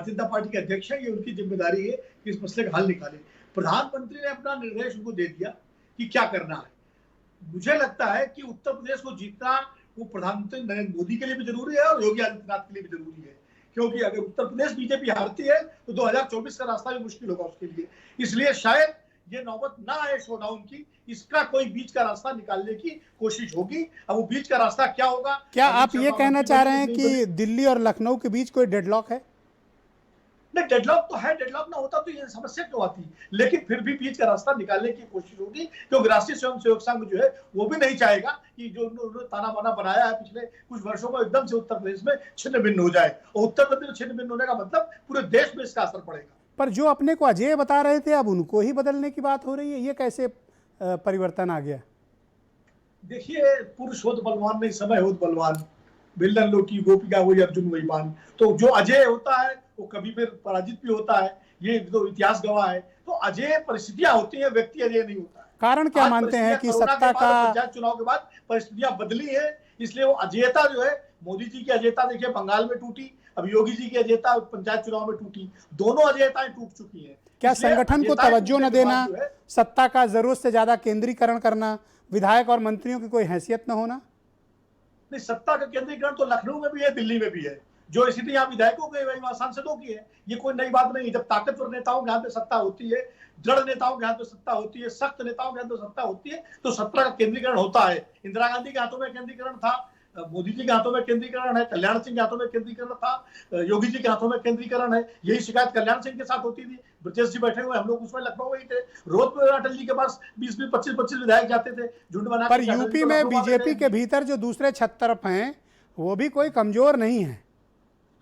जनता पार्टी के अध्यक्ष हैं, ये उनकी जिम्मेदारी है कि इस मसले का हल निकाले। प्रधानमंत्री ने अपना निर्देश उनको दे दिया कि क्या करना है। मुझे लगता है कि उत्तर प्रदेश को जीतना वो प्रधानमंत्री नरेंद्र मोदी के लिए भी जरूरी है और योगी आदित्यनाथ के लिए भी जरूरी है, क्योंकि अगर उत्तर प्रदेश बीजेपी हारती है तो 2024 का रास्ता भी मुश्किल होगा उसके लिए। इसलिए शायद ये नौबत ना आए शोडाउन की, इसका कोई बीच का रास्ता निकालने की कोशिश होगी। अब वो बीच का रास्ता क्या होगा? क्या आप ये कहना चाह रहे हैं कि दिल्ली और लखनऊ के बीच कोई डेडलॉक है? नहीं, डेडलॉक तो है। डेडलॉक ना होता तो ये समस्या क्यों आती, लेकिन फिर भी बीच का रास्ता निकालने की कोशिश होगी, क्योंकि राष्ट्रीय स्वयंसेवक संघ जो है वो भी नहीं चाहेगा कि जो उन्होंने ताना बाना बनाया है पिछले कुछ वर्षों में एकदम से उत्तर प्रदेश में छिन्न भिन्न हो जाए। और उत्तर प्रदेश में छिन्न भिन्न होने का मतलब पूरे देश में इसका असर पड़ेगा। पर जो अपने को अजय बता रहे थे अब उनको ही बदलने की बात हो रही है, ये कैसे परिवर्तन आ गया? देखिए, पुरुष हो तो बलवान नहीं, समय हो तो बलवान। बिल्लन लोकी गोपिका वही अर्जुन वही बाण। तो जो अजय होता है वो कभी फिर पराजित भी होता है, ये तो इतिहास गवाह है। तो अजय परिस्थितियां होती हैं, व्यक्ति अजय नहीं होता है। कारण क्या मानते हैं कि सत्ता का पंचायत चुनाव के बाद परिस्थितियां बदली है, इसलिए वो अजयता जो है, मोदी जी की अजयता देखिए बंगाल में टूटी, अब योगी जी की अजयता पंचायत चुनाव में टूटी, दोनों अजयताएं टूट चुकी हैं। क्या संगठन को तवज्जो न देना, सत्ता का जरूरत से ज्यादा केंद्रीकरण करना, विधायक और मंत्रियों की कोई हैसियत न होना? नहीं, सत्ता का केंद्रीकरण तो लखनऊ में भी है, दिल्ली में भी है। जो स्थिति यहाँ विधायकों की वही वहां सांसदों की है। ये कोई नई बात नहीं है। जब ताकतवर नेताओं के हाथ में सत्ता होती है, दृढ़ नेताओं के हाथ में सत्ता होती है, सख्त नेताओं के हाथ में सत्ता होती है, तो सत्ता का केंद्रीकरण होता है। इंदिरा गांधी के हाथों में केंद्रीकरण था, मोदी जी के हाथों में केंद्रीकरण है, कल्याण सिंह के हाथों में केंद्रीकरण था, योगी जी के हाथों में केंद्रीकरण है। यही शिकायत कल्याण सिंह के साथ होती थी। ब्रजेश जी बैठे हुए, हम लोग उसमें लखनऊ में ही थे। रोज अटल जी के पास 20-20, 25-25 विधायक जाते थे, झुंड बना। पर यूपी में बीजेपी के भीतर जो दूसरे 36 हैं वो भी कोई कमजोर नहीं है।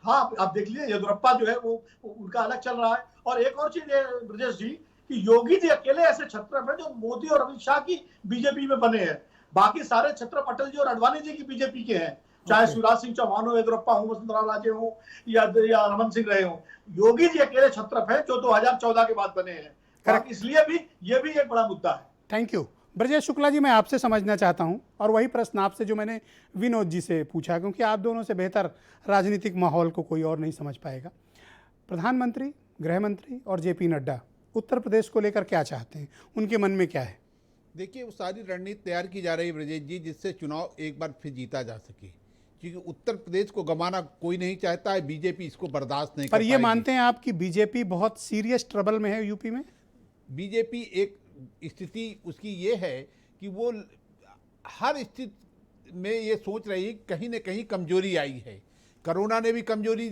हाँ, आप देख लीजिए, येदुरप्पा जो है वो उनका अलग चल रहा है। और एक और चीज है ब्रजेश जी कि योगी जी अकेले ऐसे छत्र हैं जो मोदी और अमित शाह की बीजेपी में बने हैं। बाकी सारे छत्र अटल जी और अडवाणी जी की बीजेपी के हैं, चाहे शिवराज सिंह चौहान हो, येदुरप्पा हो, वसुंधरा राजे हो या रमन सिंह रहे हो। योगी जी अकेले छत्र हैं जो 2014 के बाद बने हैं। इसलिए भी ये भी एक बड़ा मुद्दा है। Thank you. ब्रजेश शुक्ला जी, मैं आपसे समझना चाहता हूं और वही प्रश्न आपसे जो मैंने विनोद जी से पूछा, क्योंकि आप दोनों से बेहतर राजनीतिक माहौल को कोई और नहीं समझ पाएगा। प्रधानमंत्री, गृह मंत्री और जेपी नड्डा उत्तर प्रदेश को लेकर क्या चाहते हैं, उनके मन में क्या है? देखिए, वो सारी रणनीति तैयार की जा रही है ब्रजेश जी, जिससे चुनाव एक बार फिर जीता जा सके, क्योंकि उत्तर प्रदेश को गंवाना कोई नहीं चाहता है। बीजेपी इसको बर्दाश्त नहीं कर पाएगी। पर ये मानते हैं आप कि बीजेपी बहुत सीरियस ट्रबल में है यूपी में? बीजेपी एक स्थिति उसकी ये है कि वो हर स्थिति में ये सोच रही है कहीं न कहीं कमजोरी आई है। कोरोना ने भी कमजोरी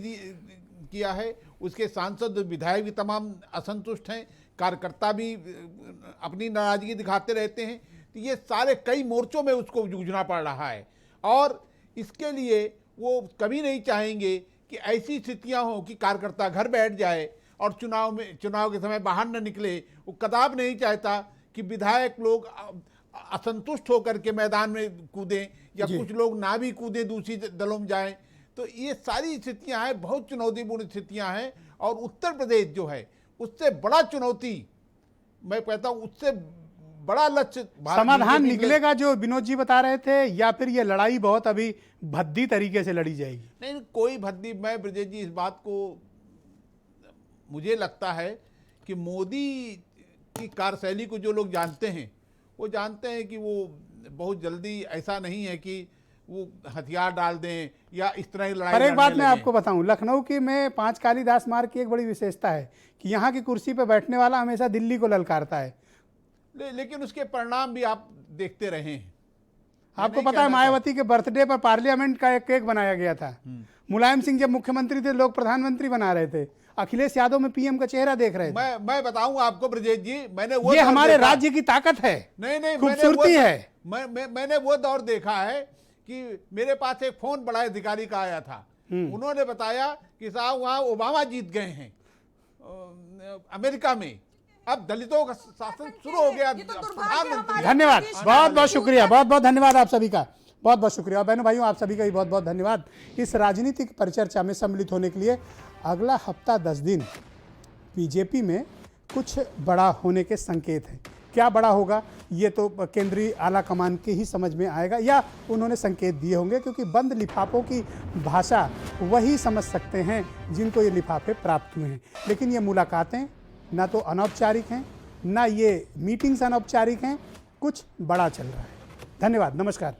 किया है, उसके सांसद विधायक भी तमाम असंतुष्ट हैं, कार्यकर्ता भी अपनी नाराजगी दिखाते रहते हैं। तो ये सारे कई मोर्चों में उसको जूझना पड़ रहा है और इसके लिए वो कभी नहीं चाहेंगे कि ऐसी स्थितियां हों कि कार्यकर्ता घर बैठ जाए और चुनाव के समय बाहर न निकले। वो कदाप नहीं चाहता कि विधायक लोग असंतुष्ट होकर के मैदान में कूदें या कुछ लोग ना भी कूदें, दूसरी दलों में जाएं। तो ये सारी स्थितियां हैं, बहुत चुनौतीपूर्ण स्थितियां हैं और उत्तर प्रदेश जो है उससे बड़ा चुनौती, मैं कहता हूँ उससे बड़ा लक्ष्य समाधान निकलेगा जो विनोद जी बता रहे थे, या फिर ये लड़ाई बहुत अभी भद्दी तरीके से लड़ी जाएगी? नहीं, कोई भद्दी। मैं ब्रजेश जी इस बात को, मुझे लगता है कि मोदी की कार्यशैली को जो लोग जानते हैं वो जानते हैं कि वो बहुत जल्दी ऐसा नहीं है कि वो हथियार डाल दें या इस तरह की लड़ाई। पर एक बात मैं आपको बताऊं, लखनऊ की में 5 कालीदास मार्ग की एक बड़ी विशेषता है कि यहाँ की कुर्सी पर बैठने वाला हमेशा दिल्ली को ललकारता है। लेकिन उसके परिणाम भी आप देखते रहे हैं। आपको पता है मायावती के बर्थडे पर पार्लियामेंट का एक केक बनाया गया था। मुलायम सिंह जब मुख्यमंत्री थे लोग प्रधानमंत्री बना रहे थे, अखिलेश यादव में पीएम का चेहरा देख रहे थे। मैं बताऊं आपको ब्रजेश जी, मैंने वो ये हमारे राज्य की ताकत है, नहीं खूबसूरती है। मैंने वो दौर देखा है कि मेरे पास एक फोन बड़ा अधिकारी का आया था, उन्होंने बताया कि साहब वहां ओबामा जीत गए हैं अमेरिका में, अब दलितों का शासन शुरू हो गया। धन्यवाद, बहुत बहुत शुक्रिया, बहुत बहुत धन्यवाद आप सभी का। बहुत बहुत शुक्रिया। बहनों भाइयों, आप सभी का भी बहुत बहुत धन्यवाद इस राजनीतिक परिचर्चा में सम्मिलित होने के लिए। अगला हफ्ता 10 दिन बीजेपी में कुछ बड़ा होने के संकेत हैं। क्या बड़ा होगा ये तो केंद्रीय आला कमान के ही समझ में आएगा, या उन्होंने संकेत दिए होंगे, क्योंकि बंद लिफाफों की भाषा वही समझ सकते हैं जिनको ये लिफाफे प्राप्त हुए हैं। लेकिन ये मुलाकातें ना तो अनौपचारिक हैं, ना ये मीटिंग्स अनौपचारिक हैं, कुछ बड़ा चल रहा है। धन्यवाद, नमस्कार।